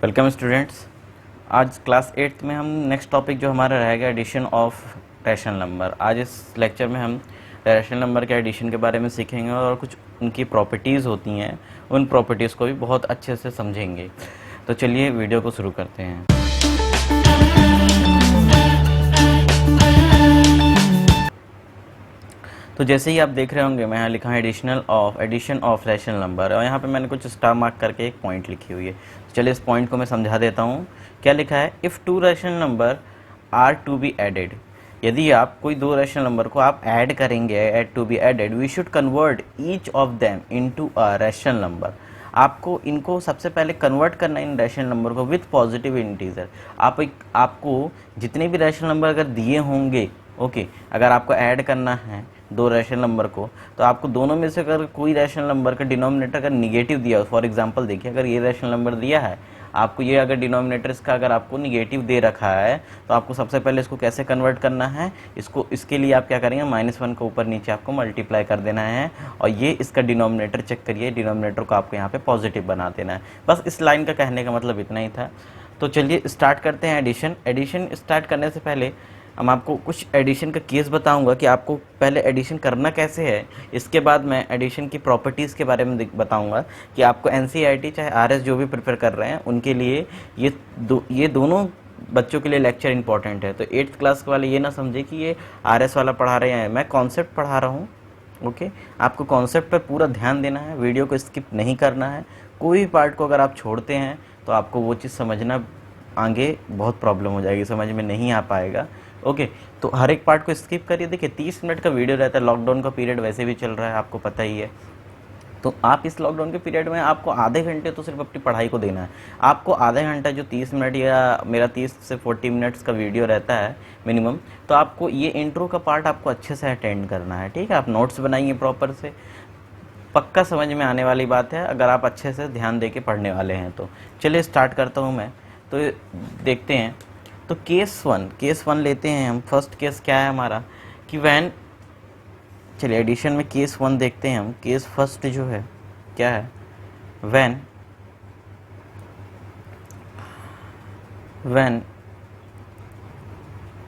Welcome students. आज class 8th में हम नेक्स्ट टॉपिक जो हमारा रहेगा एडिशन ऑफ रैशनल नंबर। आज इस लेक्चर में हम रैशनल नंबर के एडिशन के बारे में सीखेंगे और कुछ उनकी प्रॉपर्टीज़ होती हैं, उन प्रॉपर्टीज़ को भी बहुत अच्छे से समझेंगे। तो चलिए वीडियो को शुरू करते हैं। तो जैसे ही आप देख रहे होंगे मैं यहाँ लिखा है एडिशन ऑफ रैशनल नंबर, और यहाँ पे मैंने कुछ स्टार मार्क करके एक पॉइंट लिखी हुई है। तो चलिए इस पॉइंट को मैं समझा देता हूँ। क्या लिखा है? If two rational number are to be added, यदि आप कोई दो रैशनल नंबर को आप ऐड करेंगे, add to be added, we should convert each of them into a rational number. आपको इनको सबसे पहले कन्वर्ट करना है इन रैशनल नंबर को विथ पॉजिटिव इंटीजर। आपको जितने भी रैशनल नंबर अगर दिए होंगे, ओके, अगर आपको ऐड करना है दो रैशनल नंबर को, तो आपको दोनों में से अगर कोई रैशनल नंबर का डिनोमिनेटर अगर निगेटिव दिया हो, फॉर एग्जांपल देखिए अगर ये रैशनल नंबर दिया है आपको, ये अगर डिनोमिनेटर इसका अगर आपको निगेटिव दे रखा है, तो आपको सबसे पहले इसको कैसे कन्वर्ट करना है, इसके लिए आप क्या करेंगे, -1 को ऊपर नीचे आपको मल्टीप्लाई कर देना है, और ये इसका डिनोमिनेटर चेक करिए, डिनोमिनेटर को आपको यहाँ पे पॉजिटिव बना देना है। बस इस लाइन का कहने का मतलब इतना ही था। तो चलिए स्टार्ट करते हैं एडिशन। एडिशन स्टार्ट करने से पहले हम आपको कुछ एडिशन का केस बताऊंगा कि आपको पहले एडिशन करना कैसे है, इसके बाद मैं एडिशन की प्रॉपर्टीज़ के बारे में बताऊंगा कि आपको एनसीईआरटी चाहे आरएस जो भी प्रिपेयर कर रहे हैं उनके लिए ये दोनों बच्चों के लिए लेक्चर इंपॉर्टेंट है। तो 8th क्लास वाले ये ना समझे कि ये आरएस वाला पढ़ा रहे हैं, मैं कॉन्सेप्ट पढ़ा रहा हूँ। ओके, आपको कॉन्सेप्ट पर पूरा ध्यान देना है, वीडियो को स्किप नहीं करना है। कोई भी पार्ट को अगर आप छोड़ते हैं तो आपको वो चीज़ समझना आगे बहुत प्रॉब्लम हो जाएगी, समझ में नहीं आ पाएगा। ओके, तो हर एक पार्ट को स्किप करिए। देखिए 30 मिनट का वीडियो रहता है, लॉकडाउन का पीरियड वैसे भी चल रहा है, आपको पता ही है। तो आप इस लॉकडाउन के पीरियड में आपको आधे घंटे तो सिर्फ अपनी पढ़ाई को देना है। आपको आधा घंटा जो 30 मिनट या मेरा 30 से 40 मिनट्स का वीडियो रहता है मिनिमम, तो आपको ये इंट्रो का पार्ट आपको अच्छे से अटेंड करना है, ठीक है। आप नोट्स बनाइए प्रॉपर से, पक्का समझ में आने वाली बात है अगर आप अच्छे से ध्यान दे के पढ़ने वाले हैं तो। चलिए स्टार्ट करता हूँ मैं। तो देखते हैं, तो केस वन लेते हैं हम। फर्स्ट केस क्या है हमारा कि वैन, चलिए एडिशन में केस 1 देखते हैं हम। केस फर्स्ट जो है क्या है, वैन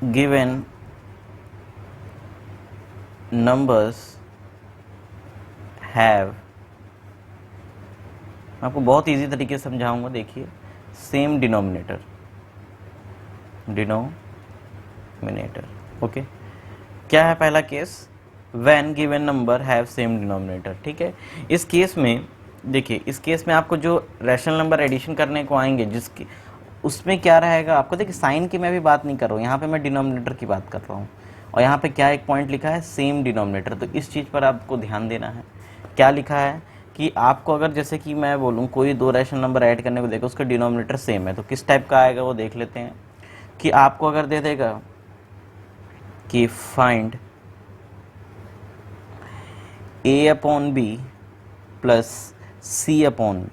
गिवन नंबर्स हैव, मैं आपको बहुत इजी तरीके से समझाऊंगा, देखिए सेम डिनोमिनेटर, ओके। क्या है पहला case? When given number have same denominator, ठीक है। इस केस में देखिए, इस केस में आपको जो रैशनल नंबर एडिशन करने को आएंगे जिसकी, उसमें क्या रहेगा आपको, देखिए साइन की मैं भी बात नहीं कर रहा हूँ, यहाँ पे मैं डिनोमिनेटर की बात कर रहा हूँ। और यहाँ पे क्या एक पॉइंट लिखा है, सेम डिनोमिनेटर, तो इस चीज़ पर आपको ध्यान देना है। क्या लिखा है कि आपको अगर जैसे कि मैं बोलूँ कोई दो रैशनल नंबर ऐड करने को देखो, उसका डिनोमिनेटर सेम है, तो किस टाइप का आएगा वो देख लेते हैं। कि आपको अगर दे देगा कि फाइंड a/b प्लस c/b,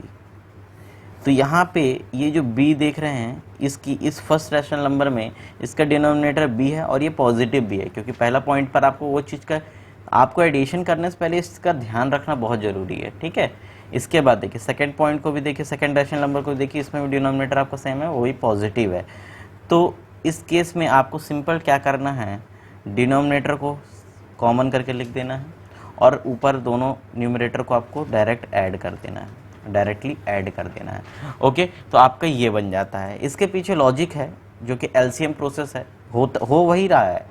तो यहाँ पे ये जो b देख रहे हैं, इसकी इस फर्स्ट रैशनल नंबर में इसका डिनोमिनेटर b है और ये पॉजिटिव भी है, क्योंकि पहला पॉइंट पर आपको वो चीज़ का, आपको एडिशन करने से पहले इसका ध्यान रखना बहुत ज़रूरी है, ठीक है। इसके बाद देखिए सेकंड पॉइंट को भी देखिए, सेकंड रैशनल नंबर को देखिए, इसमें भी डिनोमिनेटर आपका सेम है, वही पॉजिटिव है। तो इस केस में आपको सिंपल क्या करना है, डिनोमिनेटर को कॉमन करके लिख देना है और ऊपर दोनों न्यूमरेटर को आपको डायरेक्ट ऐड कर देना है, डायरेक्टली ऐड कर देना है, ओके। तो आपका ये बन जाता है। इसके पीछे लॉजिक है जो कि एलसीएम प्रोसेस है, हो वही रहा है,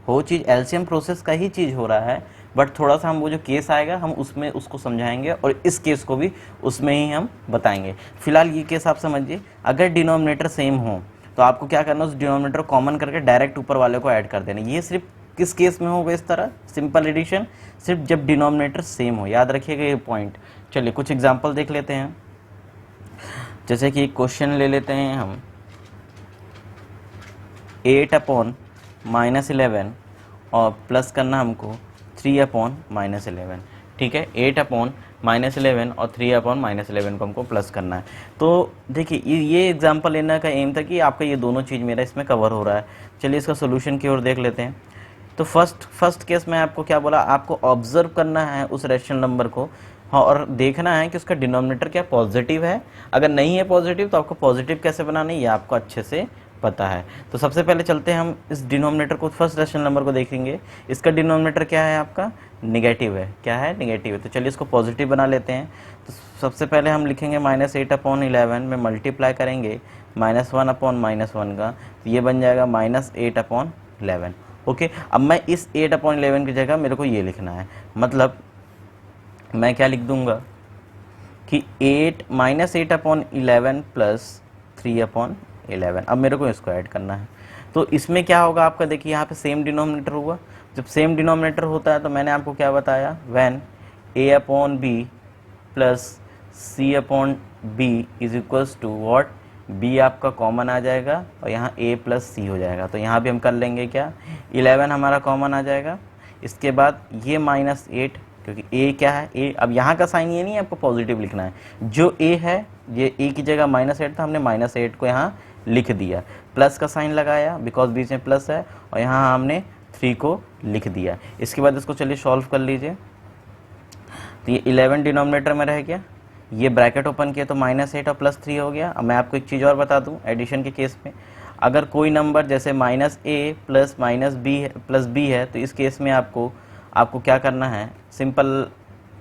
हो चीज़ एलसीएम प्रोसेस का ही चीज़ हो रहा है, बट थोड़ा सा हम वो जो केस आएगा हम उसमें उसको समझाएंगे और इस केस को भी उसमें ही हम बताएंगे। फिलहाल ये केस आप समझिए, अगर डिनोमिनेटर सेम हो तो आपको क्या करना है, उस डिनोमिनेटर कॉमन करके डायरेक्ट ऊपर वाले को ऐड कर देना। ये सिर्फ किस केस में होगा इस तरह, सिंपल एडिशन, सिर्फ जब डिनोमिनेटर सेम हो, याद रखिएगा ये पॉइंट। चलिए कुछ एग्जांपल देख लेते हैं। जैसे कि क्वेश्चन ले लेते हैं हम, 8/-11 और प्लस करना हमको 3/-11, ठीक है। 8/-11 और 3/-11 को हमको प्लस करना है। तो देखिए ये एग्जांपल लेने का एम था कि आपका ये दोनों चीज़ मेरा इसमें कवर हो रहा है। चलिए इसका सोल्यूशन की ओर देख लेते हैं। तो फर्स्ट केस में आपको क्या बोला, आपको ऑब्जर्व करना है उस रैशनल नंबर को, हाँ, और देखना है कि उसका डिनोमिनेटर क्या पॉजिटिव है। अगर नहीं है पॉजिटिव तो आपको पॉजिटिव कैसे बनाना है ये आपको अच्छे से पता है। तो सबसे पहले चलते हैं हम इस डिनोमिनेटर को, फर्स्ट रेशनल नंबर को देखेंगे। इसका डिनोमिनेटर क्या है आपका, निगेटिव है। क्या है, निगेटिव है। तो चलिए इसको पॉजिटिव बना लेते हैं। तो सबसे पहले हम लिखेंगे -8/11 में मल्टीप्लाई करेंगे -1/-1 का, तो ये बन जाएगा -8/11। ओके, अब मैं इस 8/11 की जगह मेरे को ये लिखना है, मतलब मैं क्या लिख दूंगा कि 8-8/11 प्लस 3/11। अब मेरे को इसको ऐड करना है। तो इसमें क्या होगा आपका, देखिए यहाँ पे सेम डिनोमिनेटर हुआ। जब सेम डिनोमिनेटर होता है तो मैंने आपको क्या बताया, when a/b plus c/b is equals to what, b आपका कॉमन आ जाएगा और यहाँ a प्लस c हो जाएगा। तो यहाँ भी हम कर लेंगे क्या, 11 हमारा कॉमन आ जाएगा। इसके बाद ये -8, क्योंकि a क्या है, a, अब यहाँ का साइन ये नहीं है आपको पॉजिटिव लिखना है, जो a है, ये a की जगह -8 था, हमने -8 को यहाँ लिख दिया, प्लस का साइन लगाया बिकॉज बीच में प्लस है, और यहाँ हमने 3 को लिख दिया। इसके बाद इसको चलिए सॉल्व कर लीजिए। तो ये 11 डिनोमिनेटर में रह गया, ये ब्रैकेट ओपन किया तो -8 और +3 हो गया। अब मैं आपको एक चीज़ और बता दूं, एडिशन के केस में अगर कोई नंबर जैसे -a प्लस -b है तो इस केस में आपको क्या करना है, सिंपल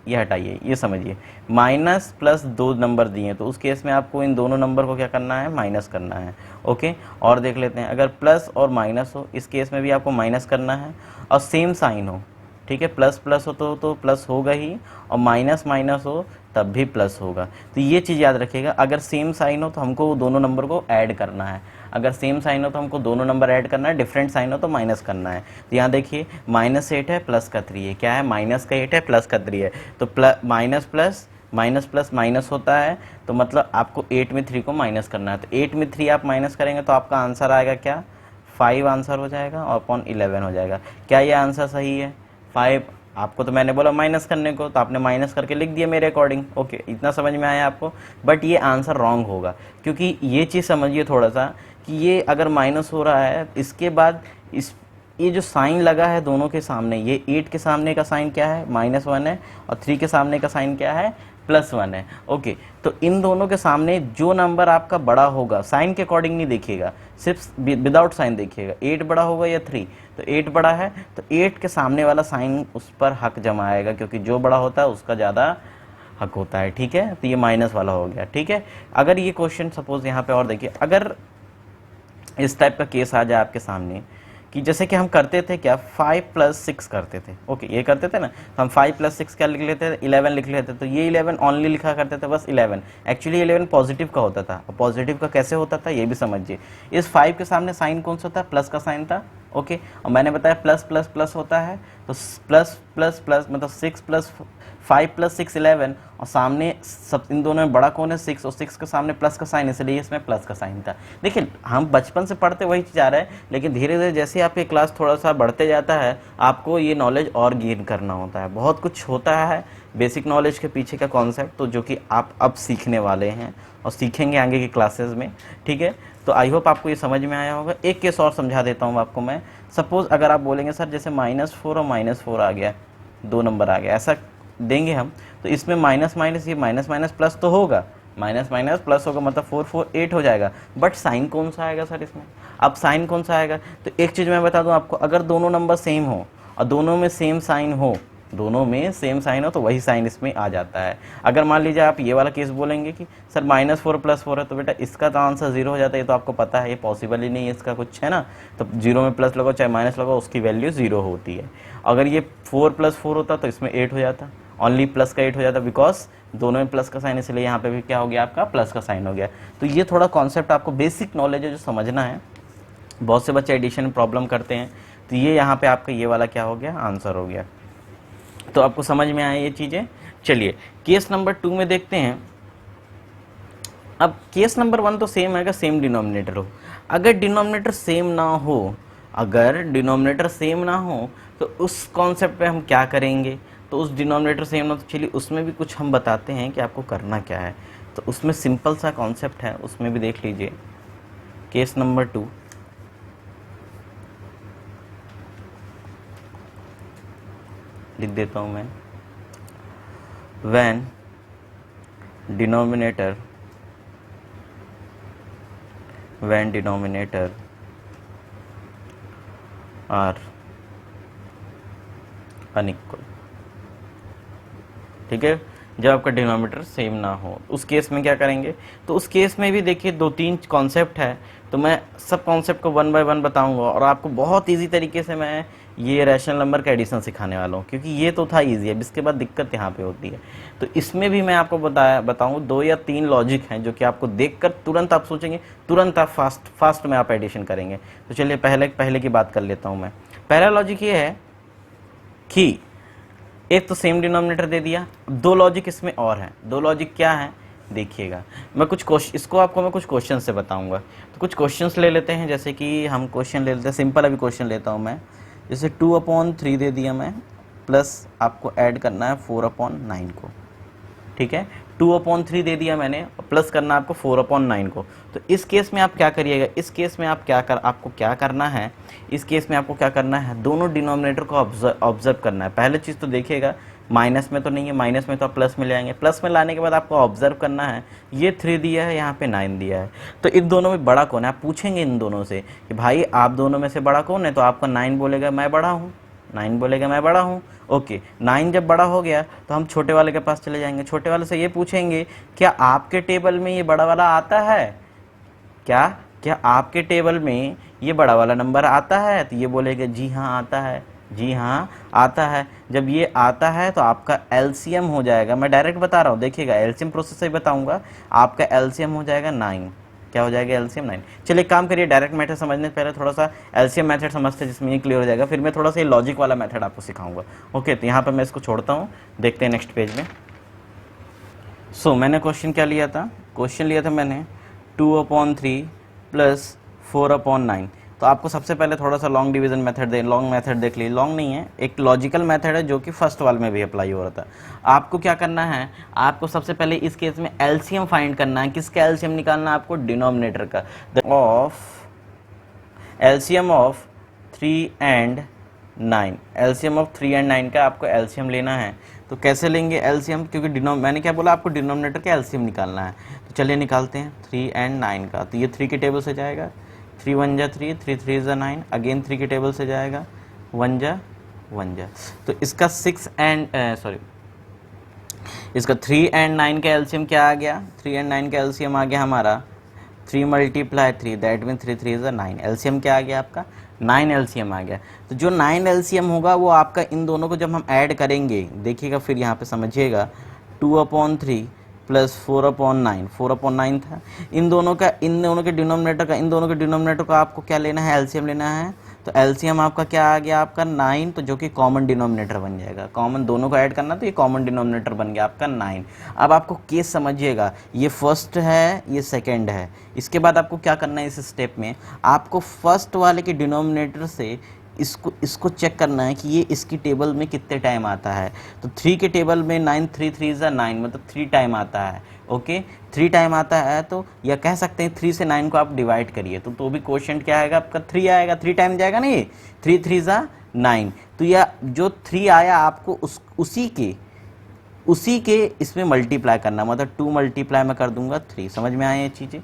ये हटाइए, ये समझिए, माइनस प्लस 2 नंबर दिए तो उस केस में आपको इन दोनों नंबर को क्या करना है, माइनस करना है। ओके, और देख लेते हैं, अगर प्लस और माइनस हो इस केस में भी आपको माइनस करना है, और सेम साइन हो, ठीक है, प्लस प्लस हो तो प्लस होगा ही, और माइनस माइनस हो तब भी प्लस होगा। तो ये चीज़ याद रखिएगा, अगर सेम साइन हो तो हमको वो दोनों नंबर को ऐड करना है, अगर सेम साइन हो तो हमको दोनों नंबर ऐड करना है, डिफरेंट साइन हो तो माइनस करना है। तो यहाँ देखिए -8 है प्लस का 3 है, क्या है, -8 है प्लस का 3 है, तो minus plus minus plus minus होता है, तो मतलब आपको 8 में 3 को माइनस करना है। तो 8 में 3 आप माइनस करेंगे तो आपका आंसर आएगा क्या, 5 आंसर हो जाएगा और अपॉन 11 हो जाएगा। क्या ये आंसर सही है, 5? आपको तो मैंने बोला माइनस करने को, तो आपने माइनस करके लिख दिया मेरे अकॉर्डिंग। ओके, इतना समझ में आया आपको, बट ये आंसर रॉन्ग होगा, क्योंकि ये चीज़ समझिए थोड़ा सा कि ये अगर माइनस हो रहा है इसके बाद ये जो साइन लगा है दोनों के सामने, ये 8 के सामने का साइन क्या है, -1 है, और 3 के सामने का साइन क्या है, +1 है। ओके, तो इन दोनों के सामने जो नंबर आपका बड़ा होगा, साइन के अकॉर्डिंग नहीं देखिएगा, सिर्फ विदाउट साइन देखिएगा, 8 बड़ा होगा या 3, तो 8 बड़ा है तो 8 के सामने वाला साइन उस पर हक जमाएगा, क्योंकि जो बड़ा होता है उसका ज़्यादा हक होता है। ठीक है, तो ये माइनस वाला हो गया। ठीक है, अगर ये क्वेश्चन सपोज यहाँ पे और देखिए, अगर इस टाइप का केस आ जाए आपके सामने कि जैसे कि हम करते थे क्या, 5 + 6 करते थे। ओके, ये करते थे ना, तो हम 5 + 6 क्या लिख लेते थे, 11 लिख लेते थे। तो ये 11 ओनली लिखा करते थे, बस 11। एक्चुअली 11 पॉजिटिव का होता था, और पॉजिटिव का कैसे होता था ये भी समझिए। इस 5 के सामने साइन कौन सा था, प्लस का साइन था। ओके, और मैंने बताया प्लस प्लस प्लस होता है, तो प्लस प्लस प्लस मतलब 5 + 6 11, और सामने सब इन दोनों में बड़ा कौन है, 6, और 6 के सामने प्लस का साइन, इसलिए इसमें प्लस का साइन था। देखिए हम बचपन से पढ़ते वही चीज़ आ रहा है, लेकिन धीरे धीरे जैसे आपकी क्लास थोड़ा सा बढ़ते जाता है आपको ये नॉलेज और गेन करना होता है। बहुत कुछ होता है बेसिक नॉलेज के पीछे का कॉन्सेप्ट, तो जो कि आप अब सीखने वाले हैं और सीखेंगे आगे की क्लासेस में। ठीक है, तो आई होप आपको ये समझ में आया होगा। एक केस और समझा देता हूँ आपको मैं। सपोज अगर आप बोलेंगे सर जैसे -4 और -4 आ गया, 2 नंबर आ गया, ऐसा देंगे हम, तो इसमें माइनस माइनस, ये माइनस माइनस प्लस तो होगा, माइनस माइनस प्लस होगा, मतलब 4 4 8 हो जाएगा। बट साइन कौन सा आएगा सर इसमें, अब साइन कौन सा आएगा, तो एक चीज़ मैं बता दूं आपको, अगर दोनों नंबर सेम हो और दोनों में सेम साइन हो, दोनों में सेम साइन हो तो वही साइन इसमें आ जाता है। अगर मान लीजिए आप ये वाला केस बोलेंगे कि सर -4 + 4 है, तो बेटा इसका तो आंसर 0 हो जाता है, ये तो आपको पता है, ये पॉसिबल ही नहीं है इसका कुछ, है ना। तो 0 में प्लस लगाओ चाहे माइनस लगाओ, उसकी वैल्यू 0 होती है। अगर ये 4 + 4 होता तो इसमें 8 हो जाता, ओनली प्लस का 8 हो जाता, बिकॉज दोनों में प्लस का साइन, इसलिए यहाँ पे भी क्या हो गया आपका, प्लस का साइन हो गया। तो ये थोड़ा कॉन्सेप्ट आपको बेसिक नॉलेज है जो समझना है। बहुत से बच्चे एडिशन में प्रॉब्लम करते हैं, तो ये यहाँ पे आपका ये वाला क्या हो गया, आंसर हो गया। तो आपको समझ में आया ये चीज़ें। चलिए केस नंबर 2 में देखते हैं। अब केस नंबर 1 तो सेम है, अगर सेम डिनोमिनेटर हो। अगर डिनोमिनेटर सेम ना हो, अगर डिनोमिनेटर सेम ना हो तो उस कॉन्सेप्ट पे हम क्या करेंगे, तो उस डिनोमिनेटर सेम ना, तो चलिए उसमें भी कुछ हम बताते हैं कि आपको करना क्या है। तो उसमें सिंपल सा कॉन्सेप्ट है, उसमें भी देख लीजिए। केस नंबर 2, लिख देता हूं मैं, when denominator are अनइक्वल। ठीक है, जब आपका डिनोमिनेटर सेम ना हो उस केस में क्या करेंगे, तो उस केस में भी देखिए 2-3 कॉन्सेप्ट है, तो मैं सब कॉन्सेप्ट को 1 बाय 1 बताऊंगा और आपको बहुत इजी तरीके से मैं ये रैशनल नंबर का एडिशन सिखाने वाला हूँ, क्योंकि ये तो था इजी, अब इसके बाद दिक्कत यहाँ पे होती है। तो इसमें भी मैं आपको बताऊँ 2 या 3 लॉजिक हैं जो कि आपको देखकर तुरंत आप सोचेंगे, तुरंत आप फास्ट में आप एडिशन करेंगे। तो चलिए पहले की बात कर लेता हूँ मैं। पहला लॉजिक ये है कि एक तो सेम डिनोमिनेटर दे दिया, 2 लॉजिक इसमें और हैं। 2 लॉजिक क्या है देखिएगा, मैं कुछ क्वेश्चन से बताऊंगा। तो कुछ क्वेश्चंस ले लेते हैं, जैसे कि हम क्वेश्चन ले लेते हैं, सिंपल अभी क्वेश्चन लेता हूं मैं। जैसे 2/3 दे दिया मैं, प्लस आपको ऐड करना है 4/9 को। ठीक है, 2/3 दे दिया मैंने, प्लस करना आपको 4/9 को। तो इस केस में आप क्या करिएगा, इस केस में आपको क्या करना है, इस केस में आपको क्या करना है, दोनों डिनोमिनेटर को ऑब्जर्व करना है। पहले चीज़ तो देखिएगा माइनस में तो नहीं है, माइनस में तो आप प्लस में ले आएंगे। प्लस में लाने के बाद आपको ऑब्जर्व करना है, ये 3 दिया है, यहाँ पे 9 दिया है, तो इन दोनों में बड़ा कौन है। आप पूछेंगे इन दोनों से कि भाई आप दोनों में से बड़ा कौन है, तो आपका 9 बोलेगा मैं बड़ा हूँ, 9 बोलेगा मैं बड़ा हूँ। ओके, 9 जब बड़ा हो गया तो हम छोटे वाले के पास चले जाएंगे, छोटे वाले से ये पूछेंगे क्या आपके टेबल में ये बड़ा वाला आता है, क्या आपके टेबल में ये बड़ा वाला नंबर आता है, तो ये बोलेगा जी हाँ आता है, जी हाँ आता है। जब ये आता है तो आपका एलसीएम हो जाएगा, मैं डायरेक्ट बता रहा हूँ, देखिएगा एलसीएम प्रोसेस से ही बताऊंगा, आपका एलसीएम हो जाएगा 9। क्या हो जाएगा, एलसीएम 9। चलिए काम करिए, डायरेक्ट मेथड समझने से पहले थोड़ा सा एलसीएम मेथड समझते हैं, जिसमें ये क्लियर हो जाएगा, फिर मैं थोड़ा सा ये लॉजिक वाला मेथड आपको सिखाऊंगा। ओके, तो यहाँ पर मैं इसको छोड़ता हूँ, देखते हैं नेक्स्ट पेज में। मैंने क्वेश्चन क्या लिया था, क्वेश्चन लिया था मैंने 2/3 प्लस 4/9। तो आपको सबसे पहले थोड़ा सा long division method long method देख लीजिए, लॉन्ग नहीं है, एक लॉजिकल मेथड है जो कि फर्स्ट वाले में भी अप्लाई हो रहा था। आपको क्या करना है, आपको सबसे पहले इस केस में एलसीएम फाइंड करना है। किसका एलसीएम निकालना है आपको, डिनोमिनेटर का। LCM of 3 and 9, LCM of 3 and 9 का आपको एलसीएम लेना है। तो कैसे लेंगे एलसीएम, क्योंकि मैंने क्या बोला, आपको डिनोमिनेटर का एलसीएम निकालना है। तो चलिए निकालते हैं 3 and 9 का। तो ये 3 के टेबल से जाएगा, 3 1 जा 3, 3 3 जा 9, अगेन 3 के टेबल से जाएगा, 1 जा 1 जा। तो इसका 3 and 9 का एलसीएम क्या आ गया, 3 and 9 का एलसीएम आ गया हमारा 3 × 3, दैट मीन 3 3 जा 9। एलसीएम क्या आ गया आपका, 9 एलसीएम आ गया। तो जो 9 एलसीएम होगा वो आपका, इन दोनों को जब हम ऐड करेंगे, देखिएगा फिर यहाँ पे समझिएगा, 2/3 प्लस 4/9, 4/9 था। इन दोनों के डिनोमिनेटर का आपको क्या लेना है, एलसीएम लेना है। तो एलसीएम आपका क्या आ गया, आपका 9, तो जो कि कॉमन डिनोमिनेटर बन जाएगा, कॉमन दोनों को ऐड करना, तो ये कॉमन डिनोमिनेटर बन गया आपका 9। अब आपको केस समझिएगा, ये फर्स्ट है, ये सेकंड है। इसके बाद आपको क्या करना है, इस स्टेप में आपको फर्स्ट वाले के डिनोमिनेटर से इसको चेक करना है कि ये इसकी टेबल में कितने टाइम आता है। तो 3 के टेबल में 9 3 3 जा 9, मतलब 3 टाइम आता है। ओके, 3 टाइम आता है, तो या कह सकते हैं 3 से 9 को आप डिवाइड करिए, तो भी क्वोशिएंट क्या आएगा आपका, 3 आएगा, 3 टाइम जाएगा ना ये, 3 3 जा 9। तो या जो 3 आया आपको उसी के इसमें मल्टीप्लाई करना, मतलब 2 मल्टीप्लाई मैं कर दूंगा 3। समझ में आए ये चीज़ें,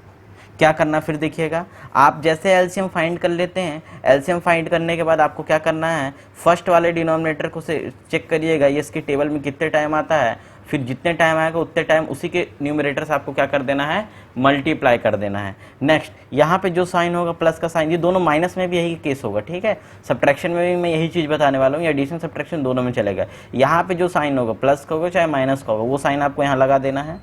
क्या करना फिर देखिएगा, आप जैसे एलसीएम फाइंड कर लेते हैं, एलसीएम फाइंड करने के बाद आपको क्या करना है, फर्स्ट वाले डिनोमिनेटर को से चेक करिएगा ये इसकी टेबल में कितने टाइम आता है, फिर जितने टाइम आएगा उतने टाइम उसी के न्यूमरेटर से आपको क्या कर देना है, मल्टीप्लाई कर देना है। नेक्स्ट, यहाँ पे जो साइन होगा प्लस का साइन, ये दोनों माइनस में भी यही केस होगा, ठीक है। सब्ट्रैक्शन में भी मैं यही चीज़ बताने वाला हूँ, एडिशन सब्ट्रैक्शन दोनों में चलेगा। यहाँ पे जो साइन होगा, प्लस का होगा चाहे माइनस का होगा, वो साइन आपको यहाँ लगा देना है,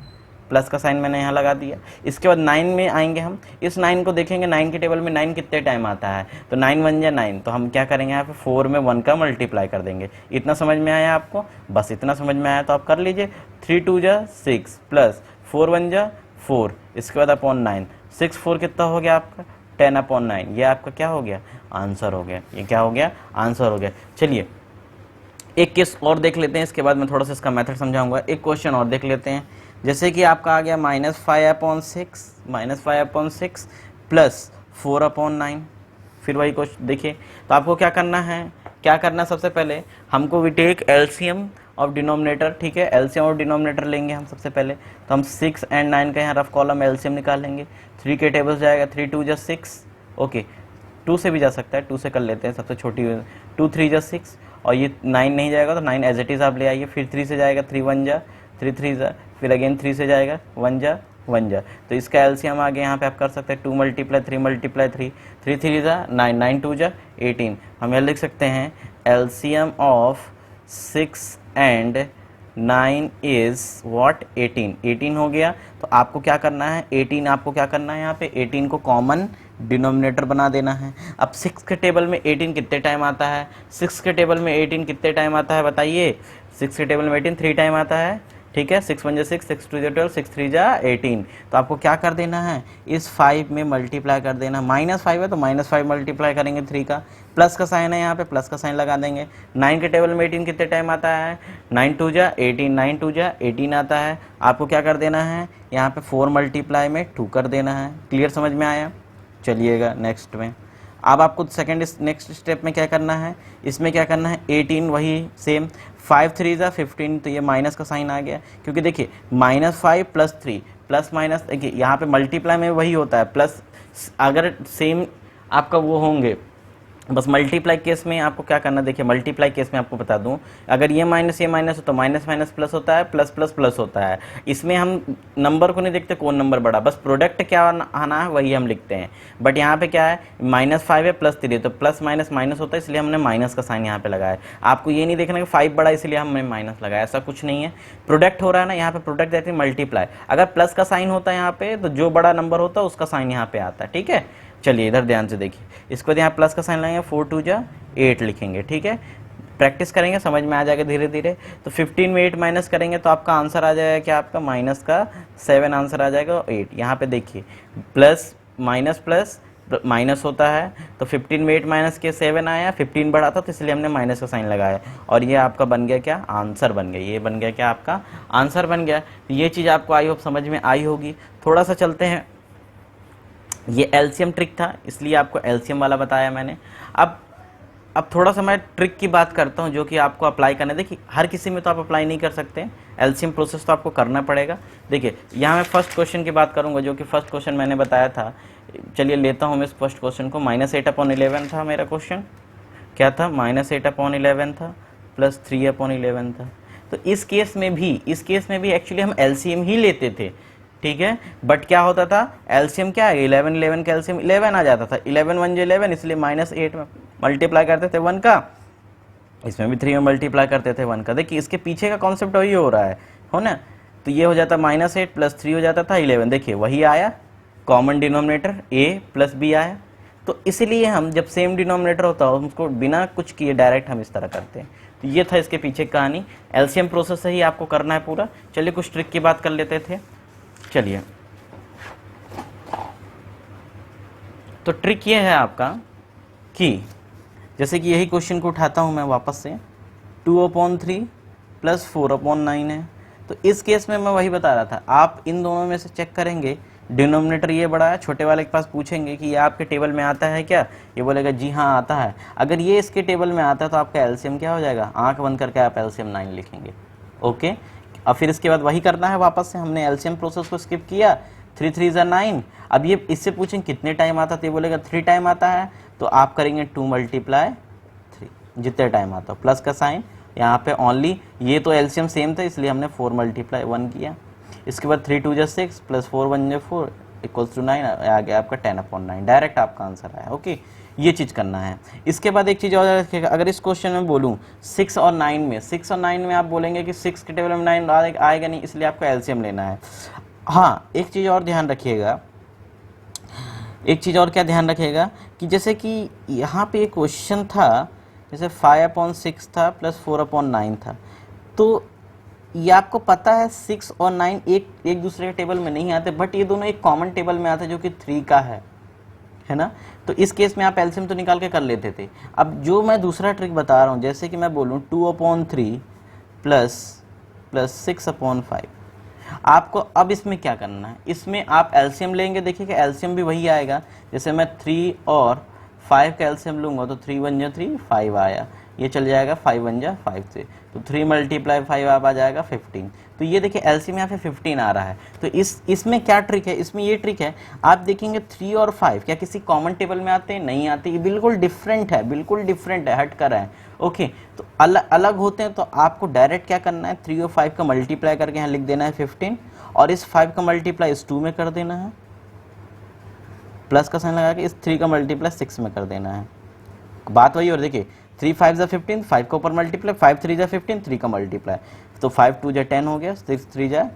प्लस का साइन मैंने यहाँ लगा दिया। इसके बाद 9 में आएंगे हम, इस 9 को देखेंगे, 9 के टेबल में 9 कितने टाइम आता है, तो 9 1 जा 9, तो हम क्या करेंगे यहाँ पे 4 में 1 का मल्टीप्लाई कर देंगे। इतना समझ में आया आपको, बस इतना समझ में आया तो आप कर लीजिए। 3 2 जा 6 प्लस 4 1 जा 4, इसके बाद अपॉन 9, 6 4 कितना हो गया आपका 10/9। ये आपका क्या हो गया, आंसर हो गया। ये क्या हो गया, आंसर हो गया। चलिए एक केस और देख लेते हैं, इसके बाद मैं थोड़ा सा इसका मेथड समझाऊंगा। एक क्वेश्चन और देख लेते हैं, जैसे कि आपका आ गया -5/6 प्लस 4/9। फिर वही क्वेश्चन देखिए, तो आपको क्या करना है, सबसे पहले हमको we take LCM of denominator, ठीक है, एलसीएम ऑफ डिनोमिनेटर लेंगे हम सबसे पहले। तो हम 6 एंड 9 का यहाँ रफ कॉलम एलसीएम निकाल लेंगे। 3 के टेबल जाएगा, 3 2 जा 6, ओके 2 से भी जा सकता है, 2 से कर लेते हैं, सबसे छोटी 2 3 जा 6, और ये 9 नहीं जाएगा तो 9 एज इट इज़ आप ले आइए। फिर 3 से जाएगा, 3 1 जा, 3 3 जा, फिर अगेन 3 से जाएगा, 1 जा 1 जा। तो इसका एलसीएम आगे यहाँ पे आप कर सकते हैं 2 × 3 × 3, 3 3 जा 9, 9 2 जा 18। हम यह लिख सकते हैं LCM of 6 and 9 is what 18, 18 हो गया। तो आपको क्या करना है, 18 आपको क्या करना है, यहाँ पे 18 को कॉमन डिनोमिनेटर बना देना है। अब 6 के टेबल में 18 कितने टाइम आता है, 6 के टेबल में 18 कितने टाइम आता है बताइए। 6 के टेबल में 18 3 टाइम आता है, ठीक है, 6 1 जा 6, 6 2 जा 12, 6 3 जा 18। तो आपको क्या कर देना है, इस 5 में मल्टीप्लाई कर देना। -5 है तो -5 मल्टीप्लाई करेंगे 3 का, प्लस का साइन है यहाँ पे, प्लस का साइन लगा देंगे। 9 के टेबल में 18 कितने टाइम आता है, 9 2 जा 18, 9 2 जा 18 आता है। आपको क्या कर देना है, यहाँ पे 4 मल्टीप्लाई में 2 कर देना है। क्लियर, समझ में आया। चलिएगा नेक्स्ट में। अब आपको सेकंड नेक्स्ट स्टेप में क्या करना है, इसमें क्या करना है, 18 वही सेम, 5 3 जा 15, तो ये माइनस का साइन आ गया, क्योंकि देखिए -5 + 3 प्लस माइनस, देखिए यहाँ पे मल्टीप्लाई में वही होता है प्लस, अगर सेम आपका वो होंगे, बस मल्टीप्लाई केस में आपको क्या करना, देखिए मल्टीप्लाई केस में आपको बता दूं, अगर ये माइनस हो तो माइनस माइनस प्लस होता है, प्लस प्लस प्लस होता है। इसमें हम नंबर को नहीं देखते कौन नंबर बड़ा, बस प्रोडक्ट क्या आना है वही हम लिखते हैं। बट यहाँ पे क्या है, -5 है +3 है, तो प्लस माइनस माइनस होता है, इसलिए हमने माइनस का साइन यहाँ पे लगाया। आपको ये नहीं देखना कि 5 बड़ा इसलिए हमने माइनस लगाया, ऐसा कुछ नहीं है। प्रोडक्ट हो रहा है ना, यहाँ पे प्रोडक्ट देते हैं मल्टीप्लाई, अगर प्लस का साइन होता है यहाँ पे तो जो बड़ा नंबर होता है उसका साइन यहाँ पे आता है, ठीक है। चलिए इधर ध्यान से देखिए, इसको यहाँ प्लस का साइन लगाएंगे, 4 2 जा 8 लिखेंगे, ठीक है। प्रैक्टिस करेंगे, समझ में आ जाएगा धीरे धीरे। तो 15 में 8 माइनस करेंगे तो आपका आंसर आ जाएगा क्या, आपका -7 आंसर आ जाएगा। 8 यहाँ पे देखिए प्लस प्लस माइनस होता है, तो 15 में 8 माइनस के 7 आया, 15 बढ़ा था तो इसलिए हमने माइनस का साइन लगाया, और ये आपका बन गया क्या, आंसर बन गया। ये बन गया क्या, आपका आंसर बन गया। ये चीज़ आपको आई होप समझ में आई होगी। थोड़ा सा चलते हैं, ये एलसीएम ट्रिक था इसलिए आपको एलसीएम वाला बताया मैंने। अब थोड़ा सा मैं ट्रिक की बात करता हूँ जो कि आपको अप्लाई करना है। देखिए हर किसी में तो आप अप्लाई नहीं कर सकते, एलसीएम प्रोसेस तो आपको करना पड़ेगा। देखिए यहाँ मैं फर्स्ट क्वेश्चन की बात करूँगा, जो कि फर्स्ट क्वेश्चन मैंने बताया था। चलिए लेता हूँ मैं इस फर्स्ट क्वेश्चन को। -8/11 था मेरा क्वेश्चन, क्या था, -8/11 था प्लस 3/11 था। तो इस केस में भी एक्चुअली हम एलसीएम ही लेते थे, ठीक है। बट क्या होता था, एलसीएम क्या है, 11 का एलसीएम 11 आ जाता था, 11 1 जा 11, इसलिए -8 में मल्टीप्लाई करते थे 1 का, इसमें भी 3 में मल्टीप्लाई करते थे 1 का। देखिए इसके पीछे का कॉन्सेप्ट वही हो रहा है, हो ना। तो ये हो जाता -8 + 3 हो जाता था 11। देखिए वही आया, कॉमन डिनोमिनेटर a + b आया। तो इसीलिए हम जब सेम डिनोमिनेटर होता है उसको बिना कुछ किए डायरेक्ट हम इस तरह करते हैं। तो ये था इसके पीछे कहानी, एलसीएम प्रोसेस से ही आपको करना है पूरा। चलिए कुछ ट्रिक की बात कर लेते थे। चलिए तो ट्रिक ये है आपका कि जैसे कि यही क्वेश्चन को उठाता हूं मैं वापस से, 2/3 + 4/9 है। तो इस केस में मैं वही बता रहा था, आप इन दोनों में से चेक करेंगे, डिनोमिनेटर ये बड़ा है, छोटे वाले के पास पूछेंगे कि ये आपके टेबल में आता है क्या, ये बोलेगा जी हाँ आता है। अगर ये इसके टेबल में आता है तो आपका एलसीएम क्या हो जाएगा, आंख बंद करके आप एलसीएम 9 लिखेंगे, ओके। अब फिर इसके बाद वही करना है, वापस से हमने एलसीएम प्रोसेस को स्किप किया, 3 3 जा 9। अब ये इससे पूछेंगे कितने टाइम आता है, तो ये बोलेगा 3 टाइम आता है, तो आप करेंगे 2 × 3 जितने टाइम आता है, प्लस का साइन यहाँ पे ओनली, ये तो एलसीएम सेम था इसलिए हमने 4 × 1 किया। इसके बाद 3 2 जा 6 + 4 1 जा 4 = 9 आ गया आपका 10/9, डायरेक्ट आपका आंसर आया, ओके। ये चीज़ करना है। इसके बाद एक चीज़ और रखिएगा, अगर इस क्वेश्चन में बोलूँ 6 और 9 में आप बोलेंगे कि 6 के टेबल में 9 आएगा नहीं, इसलिए आपको एलसीएम लेना है। हाँ एक चीज़ और ध्यान रखिएगा, एक चीज़ और क्या ध्यान रखिएगा कि जैसे कि यहाँ पे एक क्वेश्चन था, जैसे 5/6 था प्लस 4/9 था, तो ये आपको पता है 6 और 9 एक दूसरे के टेबल में नहीं आते, बट ये दोनों एक कॉमन टेबल में आते जो कि 3 का है ना। तो इस केस में आप एलसीएम तो निकाल के कर लेते थे। अब जो मैं दूसरा ट्रिक बता रहा हूँ, जैसे कि मैं बोलूँ 2/3 + 6/5, आपको अब इसमें क्या करना है, इसमें आप एलसीएम लेंगे। देखिए कि एलसीएम भी वही आएगा, जैसे मैं 3 और 5 का एलसीएम लूंगा तो 3 1 जा 3 5 आया, ये चल जाएगा 5 1 जा 5 से, तो 3 मल्टीप्लाई 5 आप आ जाएगा 15। तो ये देखिए एलसीएम यहाँ पे 15 आ रहा है। तो इसमें क्या ट्रिक है, इसमें ये ट्रिक है, आप देखेंगे 3 और 5 क्या किसी कॉमन टेबल में आते हैं, नहीं आते, ये बिल्कुल डिफरेंट है, बिल्कुल डिफरेंट है, हट कर है। ओके, तो अलग अलग होते हैं, तो आपको डायरेक्ट क्या करना है, 3 और 5 का मल्टीप्लाई करके यहाँ लिख देना है 15, और इस 5 का मल्टीप्लाई इस 2 में कर देना है, प्लस का साइन लगा के इस 3 का मल्टीप्लाई 6 में कर देना है। बात वही, और देखिए 3 5 जा 15, 5 का ऊपर मल्टीप्लाई, 5 3 जा 15, 3 का मल्टीप्लाई, तो 5 2 जा 10 हो गया, 6 3 जा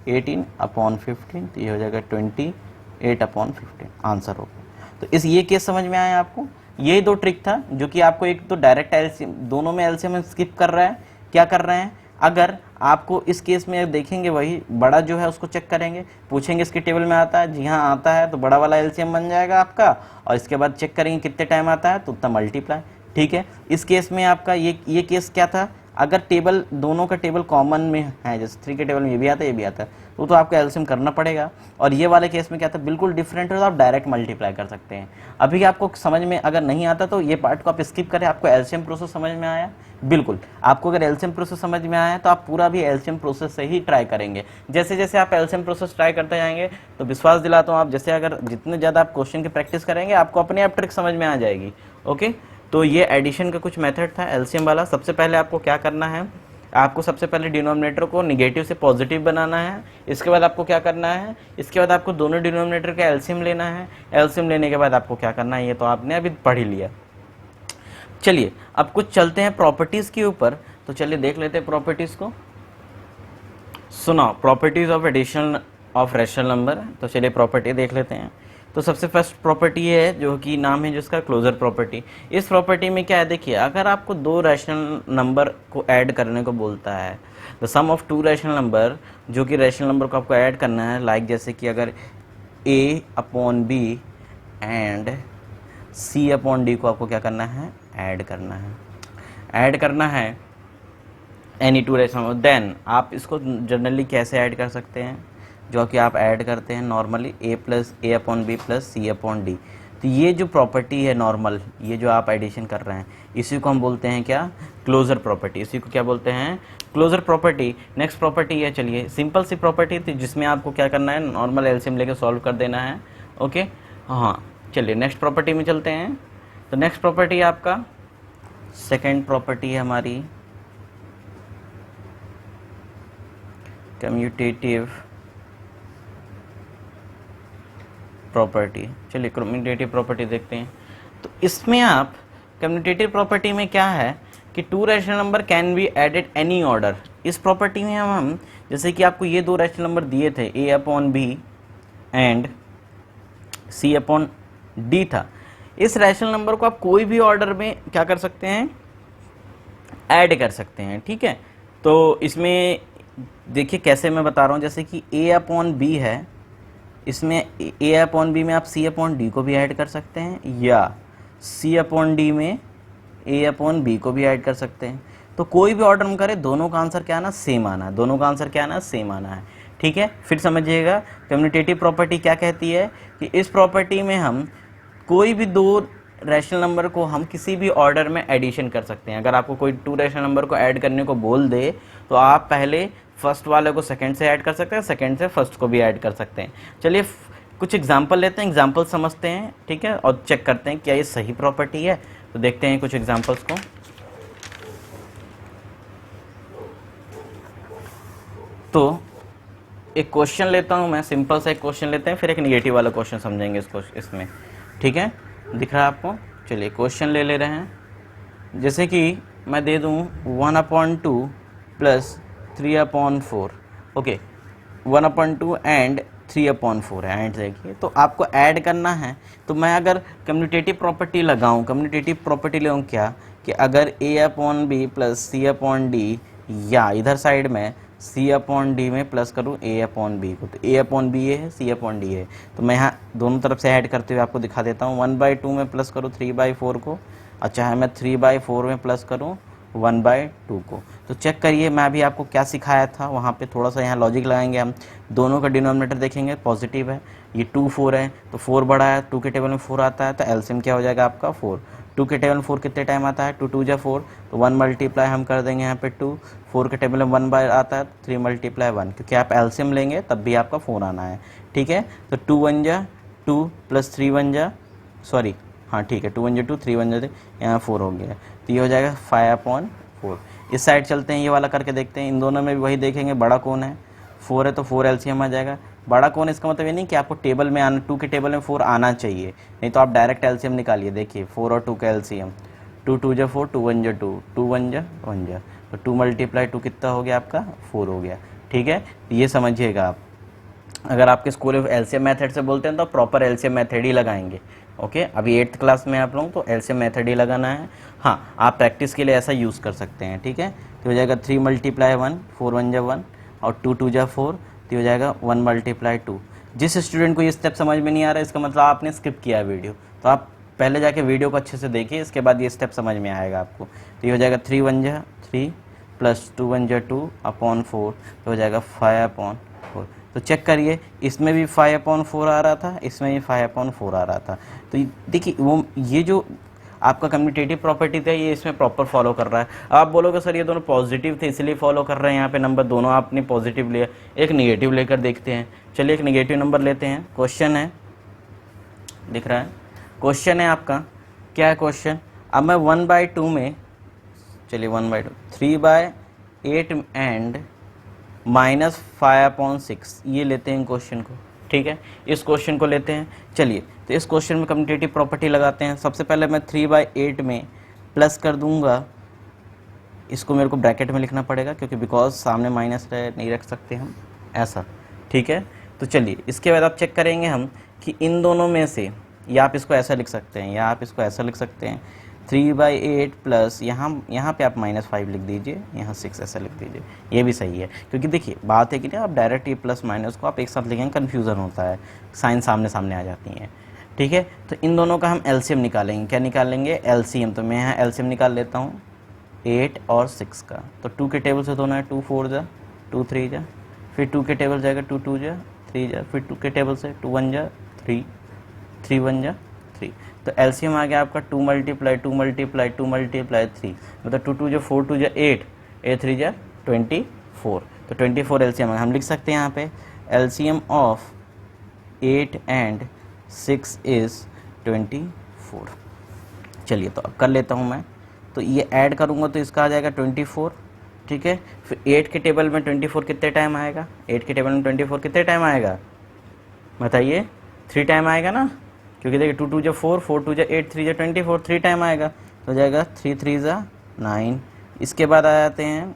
18 अपॉन 15, तो ये हो जाएगा 28 अपॉन 15, आंसर हो गया। तो ये केस समझ में आया आपको। ये दो ट्रिक था जो कि आपको, एक तो डायरेक्ट एलसीएम, दोनों में एलसीएम स्किप कर रहा है, क्या कर रहे हैं, अगर आपको इस केस में देखेंगे वही बड़ा जो है उसको चेक करेंगे, पूछेंगे इसके टेबल में आता है, जी हाँ आता है, तो बड़ा वाला एलसीएम बन जाएगा आपका, और इसके बाद चेक करेंगे कितने टाइम आता है, तो उतना मल्टीप्लाई। ठीक है, इस केस में आपका ये केस क्या था, अगर टेबल दोनों का टेबल कॉमन में है, जैसे 3 के टेबल में ये भी आता है ये भी आता है, तो आपको एलसीएम करना पड़ेगा। और ये वाले केस में क्या था, बिल्कुल डिफरेंट है, तो आप डायरेक्ट मल्टीप्लाई कर सकते हैं। अभी आपको समझ में अगर नहीं आता तो ये पार्ट को आप स्किप करें। आपको एलसीएम प्रोसेस समझ में आया, बिल्कुल आपको अगर एलसीएम प्रोसेस समझ में आया तो आप पूरा भी एलसीएम प्रोसेस से ही ट्राई करेंगे। जैसे जैसे आप एलसीएम प्रोसेस ट्राई करते जाएंगे तो विश्वास दिलाता हूँ, आप जैसे अगर जितने ज़्यादा आप क्वेश्चन की प्रैक्टिस करेंगे आपको अपने आप ट्रिक समझ में आ जाएगी। ओके, तो ये एडिशन का कुछ मेथड था एलसीएम वाला। सबसे पहले आपको क्या करना है, आपको सबसे पहले डिनोमिनेटर को निगेटिव से पॉजिटिव बनाना है। इसके बाद आपको क्या करना है, इसके बाद आपको दोनों डिनोमिनेटर का एलसीएम लेना है। एलसीएम लेने के बाद आपको क्या करना है, ये तो आपने अभी पढ़ ही लिया। चलिए अब कुछ चलते हैं प्रॉपर्टीज के ऊपर, तो चलिए देख लेते हैं प्रॉपर्टीज को। सुनो, properties of addition of rational number. तो चलिए प्रॉपर्टी देख लेते हैं। तो सबसे फर्स्ट प्रॉपर्टी है जो कि नाम है जिसका क्लोजर प्रॉपर्टी। इस प्रॉपर्टी में क्या है, देखिए अगर आपको दो रैशनल नंबर को ऐड करने को बोलता है, the sum of two rational number, जो कि रैशनल नंबर को आपको ऐड करना है, लाइक जैसे कि अगर a upon B and c upon D को आपको क्या करना है, ऐड करना है, ऐड करना है any two rational number, then आप इसको जनरली कैसे ऐड कर सकते हैं, जो कि आप ऐड करते हैं normally a plus A upon B plus C upon D. तो ये जो प्रॉपर्टी है नॉर्मल, ये जो आप एडिशन कर रहे हैं, इसी को हम बोलते हैं क्या, क्लोजर प्रॉपर्टी। इसी को क्या बोलते हैं, क्लोजर प्रॉपर्टी। नेक्स्ट प्रॉपर्टी है, चलिए सिंपल सी प्रॉपर्टी थी जिसमें आपको क्या करना है, नॉर्मल एलसीएम लेके सॉल्व कर देना है। ओके, हाँ चलिए नेक्स्ट प्रॉपर्टी में चलते हैं। तो नेक्स्ट प्रॉपर्टी आपका सेकेंड प्रॉपर्टी है हमारी कम्यूटेटिव प्रॉपर्टी। चलिए कम्यूटेटिव प्रॉपर्टी देखते हैं। तो इसमें आप कम्यूटेटिव प्रॉपर्टी में क्या है कि two rational number can be added any order. इस प्रॉपर्टी में हम जैसे कि आपको ये दो रैशनल नंबर दिए थे, a upon B and c upon D था, इस रैशनल नंबर को आप कोई भी ऑर्डर में क्या कर सकते हैं, ऐड कर सकते हैं। ठीक है, तो इसमें देखिए कैसे मैं बता रहा हूँ, जैसे कि a अपॉन बी है, इसमें a अपॉन बी में आप c अपॉन डी को भी ऐड कर सकते हैं, या c अपॉन डी में a अपॉन बी को भी ऐड कर सकते हैं। तो कोई भी ऑर्डर हम करें, दोनों का आंसर क्या आना, सेम आना है, दोनों का आंसर क्या आना, सेम आना है। ठीक है, फिर समझिएगा कम्यूटेटिव प्रॉपर्टी क्या कहती है कि इस प्रॉपर्टी में हम कोई भी दो रैशनल नंबर को हम किसी भी ऑर्डर में एडिशन कर सकते हैं। अगर आपको कोई टू रैशनल नंबर को ऐड करने को बोल दे तो आप पहले फर्स्ट वाले को सेकंड से ऐड कर सकते हैं, सेकंड से फर्स्ट को भी ऐड कर सकते हैं। चलिए कुछ एग्जांपल लेते हैं, एग्जांपल समझते हैं, ठीक है, और चेक करते हैं क्या ये सही प्रॉपर्टी है। तो देखते हैं कुछ एग्जांपल्स को। तो एक क्वेश्चन लेता हूं मैं, सिंपल सा एक क्वेश्चन लेते हैं, फिर एक निगेटिव वाला क्वेश्चन समझेंगे इसको इसमें। ठीक है, दिख रहा है आपको। चलिए क्वेश्चन ले रहे हैं, जैसे कि मैं दे दूं 1/2 प्लस 3/4। ओके, 1/2 एंड 3/4 है, एंड देखिए। तो आपको ऐड करना है, तो मैं अगर कम्यूटेटिव प्रॉपर्टी लगाऊं, कम्यूटेटिव प्रॉपर्टी लगाऊं क्या, कि अगर a upon B plus c upon D, या इधर साइड में c अपॉन डी में प्लस करूँ a अपॉन बी को, तो a अपॉन बी है, c अपॉन डी है। तो मैं यहाँ दोनों तरफ से ऐड करते हुए आपको दिखा देता हूँ। 1/2 में प्लस करूँ 3/4 को, अच्छा है मैं 3/4 में प्लस करूँ 1/2 को। तो चेक करिए, मैं भी आपको क्या सिखाया था वहाँ पे, थोड़ा सा यहाँ लॉजिक लगाएंगे हम। दोनों का डिनोमिनेटर देखेंगे पॉजिटिव है, ये 2 4 है, तो 4 बड़ा है, 2 के टेबल में 4 आता है, तो एलसीएम क्या हो जाएगा आपका 4। 2 के टेबल में 4 कितने टाइम आता है, 2 2 जा 4, तो 1 मल्टीप्लाई हम कर देंगे यहाँ पे 2, 4 के टेबल में 1 बार आता है, 3 मल्टीप्लाई 1, क्योंकि आप एलसीएम लेंगे तब भी आपका 4 आना है, ठीक है। तो 2 1 जा 2 प्लस 3 1 जा, सॉरी हाँ ठीक है, 2 1 जा 2, 3 1 जा 3, यहाँ 4 हो गया, तो ये हो जाएगा 5/4। इस साइड चलते हैं, ये वाला करके देखते हैं, इन दोनों में भी वही देखेंगे, बड़ा कौन है 4 है तो 4 एलसीएम आ जाएगा। बड़ा कौन, इसका मतलब ये नहीं कि आपको टेबल में आना, 2 के टेबल में 4 आना चाहिए, नहीं तो आप डायरेक्ट एलसीएम निकालिए। देखिए 4 और 2 का एलसीएम, 2 2 जा 4, 2 1 जा 2, 2 1 जा 1 जा, तो 2 मल्टीप्लाई 2 कितना हो गया आपका 4 हो गया, ठीक है। ये समझिएगा आप, अगर आपके स्कूल में एलसीएम मेथड से बोलते हैं तो प्रॉपर एलसीएम मेथड ही लगाएंगे, ओके। अभी 8th क्लास में आप लोग तो एलसीएम मेथड ही लगाना है। हाँ, आप प्रैक्टिस के लिए ऐसा यूज़ कर सकते हैं, ठीक है। तो हो जाएगा 3 मल्टीप्लाई 1, 4 1 जा 1, और 2 2 जा 4, तो हो जाएगा 1 मल्टीप्लाई 2। जिस स्टूडेंट को ये स्टेप समझ में नहीं आ रहा है, इसका मतलब आपने स्किप किया वीडियो, तो आप पहले जाके वीडियो को अच्छे से देखिए, इसके बाद ये स्टेप समझ में आएगा आपको। तो ये हो जाएगा 3 1 जा 3 प्लस 2 1 जा 2 अपॉन 4, तो हो जाएगा 5/4। तो चेक करिए, इसमें भी 5/4 आ रहा था, इसमें भी 5/4 आ रहा था। तो देखिए वो ये जो आपका कम्यूटेटिव प्रॉपर्टी था ये इसमें प्रॉपर फॉलो कर रहा है। आप बोलोगे सर ये दोनों पॉजिटिव थे इसलिए फॉलो कर रहे हैं, यहाँ पे नंबर दोनों आपने पॉजिटिव लिया, एक निगेटिव लेकर देखते हैं। चलिए एक निगेटिव नंबर लेते हैं। क्वेश्चन है, दिख रहा है, क्वेश्चन है आपका, क्या है क्वेश्चन। अब मैं 1/2 में, चलिए 1/2, 3/8 एंड -5/6 ये लेते हैं क्वेश्चन को, ठीक है। इस क्वेश्चन को लेते हैं। चलिए तो इस क्वेश्चन में कम्यूटेटिव प्रॉपर्टी लगाते हैं। सबसे पहले मैं 3/8 में प्लस कर दूंगा, इसको मेरे को ब्रैकेट में लिखना पड़ेगा क्योंकि बिकॉज सामने माइनस नहीं रख सकते हम ऐसा, ठीक है। तो चलिए इसके बाद आप चेक करेंगे हम कि इन दोनों में से, या आप इसको ऐसा लिख सकते हैं या आप इसको ऐसा लिख सकते हैं, 3/8 प्लस यहाँ पे आप -5 लिख दीजिए, यहाँ 6 ऐसा लिख दीजिए, ये भी सही है। क्योंकि देखिए बात है कि ना, आप डायरेक्ट ये प्लस माइनस को आप एक साथ लिखेंगे कन्फ्यूज़न होता है, साइन सामने सामने आ जाती हैं, ठीक है। तो इन दोनों का हम एलसीएम निकालेंगे। क्या निकालेंगे, एलसीएम। तो मैं यहाँ एलसीएम निकाल लेता हूँ 8 और 6 का। तो 2 के टेबल से दोनों है, 2 4 जा 2 3 जा, फिर 2 के टेबल जाएगा 2 2 जा 3 जा, फिर 2 के टेबल से 2 1 जा 3, 3 1 जा 3। तो एलसीएम आ गया आपका 2 मल्टीप्लाई 2 मल्टीप्लाई 2 मल्टीप्लाई 3, मतलब 2 2 जा 4 2 जा 8, 8 3 जा 24। तो 24 एलसीएम हम लिख सकते हैं यहाँ पे, एलसीएम ऑफ 8 एंड 6 इज़ 24। चलिए तो अब कर लेता हूँ मैं, तो ये ऐड करूँगा तो इसका आ जाएगा 24, ठीक है। फिर 8 के टेबल में 24 कितने टाइम आएगा, 8 के टेबल में 24 कितने टाइम आएगा बताइए, 3 टाइम आएगा ना, क्योंकि देखिए 2 2 जा 4, 4 2 जा 8, 3 जा 24, 3 टाइम आएगा, तो हो जाएगा 3 3 जा 9। इसके बाद आ जाते हैं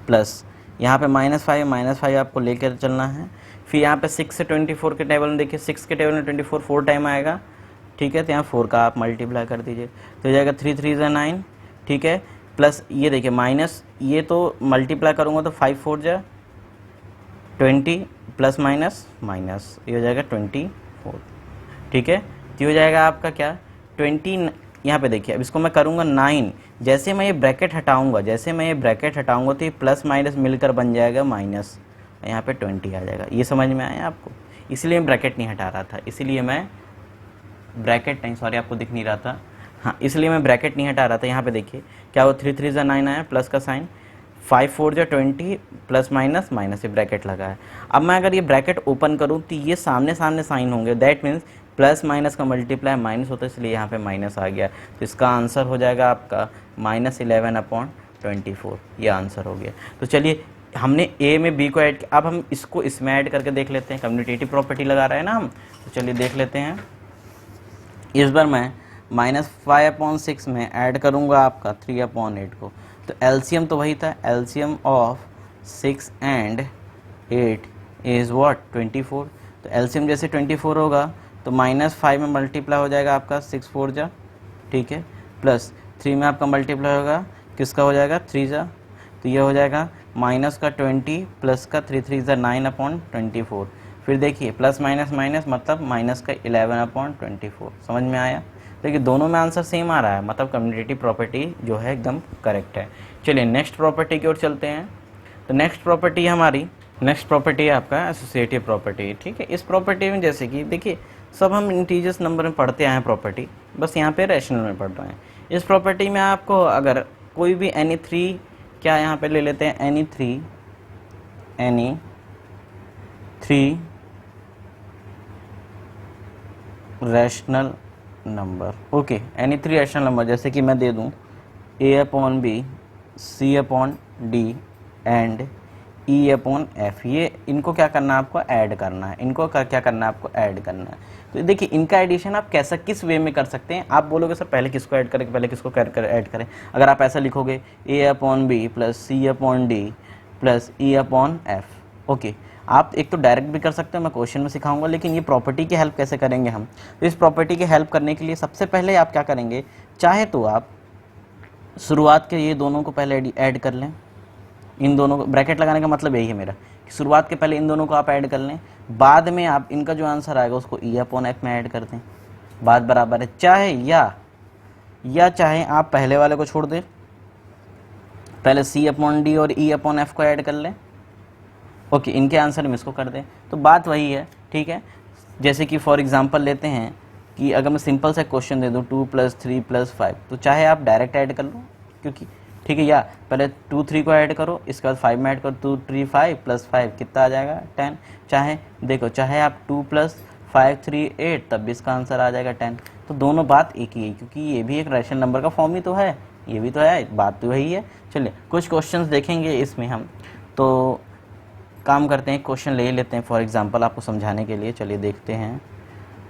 प्लस, यहाँ पे -5 आपको लेकर चलना है। फिर यहाँ पे 6 से 24 के टेबल में देखिए, 6 के टेबल में 24 4 टाइम आएगा, ठीक है। तो यहाँ 4 का आप मल्टीप्लाई कर दीजिए, तो हो जाएगा 3 3 जा 9, ठीक है। प्लस ये देखिए माइनस, ये तो मल्टीप्लाई करूँगा तो 5 4 जा 20 प्लस माइनस माइनस, ये हो जाएगा 24, ठीक है। तो हो जाएगा आपका क्या 20, यहाँ पे देखिए अब इसको मैं करूँगा 9, जैसे मैं ये ब्रैकेट हटाऊँगा, तो ये प्लस माइनस मिलकर बन जाएगा माइनस, यहाँ पे 20 आ जाएगा। ये समझ में आया आपको, इसलिए मैं ब्रैकेट नहीं हटा रहा था, इसलिए मैं ब्रैकेट नहीं, सॉरी आपको दिख नहीं रहा था, हाँ इसलिए मैं ब्रैकेट नहीं हटा रहा था। यहाँ पे देखिए क्या वो 3 3 जा 9 आया, प्लस का साइन, 5 4 जा 20 प्लस माइनस माइनस, ये ब्रैकेट लगा है। अब मैं अगर ये ब्रैकेट ओपन करूँ तो ये सामने सामने साइन होंगे, दैट मीन्स प्लस माइनस का मल्टीप्लाई माइनस होता है, इसलिए यहाँ पे माइनस आ गया। तो इसका आंसर हो जाएगा आपका -11/24, ये आंसर हो गया। तो चलिए हमने ए में बी को ऐड किया, अब हम इसको इसमें ऐड करके देख लेते हैं, कम्यूटेटिव प्रॉपर्टी लगा रहे हैं ना हम, तो चलिए देख लेते हैं। इस बार मैं -5/6 में ऐड करूँगा आपका 3/8 को, तो एलसीएम तो वही था, LCM of 6 and 8 is what 24। तो एलसीएम जैसे 24 होगा तो -5 में मल्टीप्लाई हो जाएगा आपका 6 4 जा, ठीक है, प्लस 3 में आपका मल्टीप्लाई होगा किसका हो जाएगा 3 जा, तो ये हो जाएगा माइनस का 20 प्लस का 3 3 जा 9/24। फिर देखिए प्लस माइनस माइनस मतलब माइनस का 11/24, समझ में आया। देखिए दोनों में आंसर सेम आ रहा है, मतलब कम्यूटेटिव प्रॉपर्टी जो है एकदम करेक्ट है। चलिए नेक्स्ट प्रॉपर्टी की ओर चलते हैं। तो नेक्स्ट प्रॉपर्टी हमारी नेक्स्ट प्रॉपर्टी है आपका एसोसिएटिव प्रॉपर्टी। ठीक है, इस प्रॉपर्टी में जैसे कि देखिए सब हम इंटीजर्स नंबर में पढ़ते आए हैं प्रॉपर्टी, बस यहाँ पे रैशनल में पढ़ रहे हैं। इस प्रॉपर्टी में आपको अगर कोई भी एनी थ्री, क्या यहाँ पे ले लेते हैं any three rational number, okay, any three rational number, जैसे कि मैं दे दूँ a upon B, c upon D and e upon F, ये इनको क्या करना है आपको ऐड करना है, इनको क्या करना है आपको ऐड करना है। तो देखिए इनका एडिशन आप कैसा किस वे में कर सकते हैं। आप बोलोगे सर पहले किसको ऐड करें, पहले किसको ऐड करें। अगर आप ऐसा लिखोगे a upon B plus c upon D plus e upon F, okay, आप एक तो डायरेक्ट भी कर सकते हैं, मैं क्वेश्चन में सिखाऊंगा, लेकिन ये प्रॉपर्टी की हेल्प कैसे करेंगे हम। तो इस प्रॉपर्टी की हेल्प करने के लिए सबसे पहले आप क्या करेंगे, चाहे तो आप शुरुआत के ये दोनों को पहले ऐड कर लें, इन दोनों को ब्रैकेट लगाने का मतलब यही है मेरा कि शुरुआत के पहले इन दोनों को आप ऐड कर लें, बाद में आप इनका जो आंसर आएगा उसको e अपॉन एफ में ऐड कर दें, बात बराबर है। चाहे या चाहे आप पहले वाले को छोड़ दें, पहले c अपॉन डी और e अपॉन एफ को ऐड कर लें, ओके, इनके आंसर में इसको कर दें, तो बात वही है। ठीक है, जैसे कि फॉर एग्जांपल लेते हैं कि अगर मैं सिंपल सा क्वेश्चन दे दूं 2 + 3 + 5, तो चाहे आप डायरेक्ट ऐड कर लो क्योंकि ठीक है, या पहले 2 3 को ऐड करो, इसके बाद 5 में ऐड करो, 2 3 5 + 5 कितना आ जाएगा 10। चाहे देखो, चाहे आप 2 + 5 3 8, तब भी इसका आंसर आ जाएगा 10। तो दोनों बात एक ही है क्योंकि ये भी एक रैशनल नंबर का फॉर्म ही तो है, ये भी तो है, बात तो वही है। चलिए कुछ क्वेश्चंस देखेंगे इसमें हम, तो काम करते हैं, क्वेश्चन ले लेते हैं फॉर एग्जांपल आपको समझाने के लिए। चलिए देखते हैं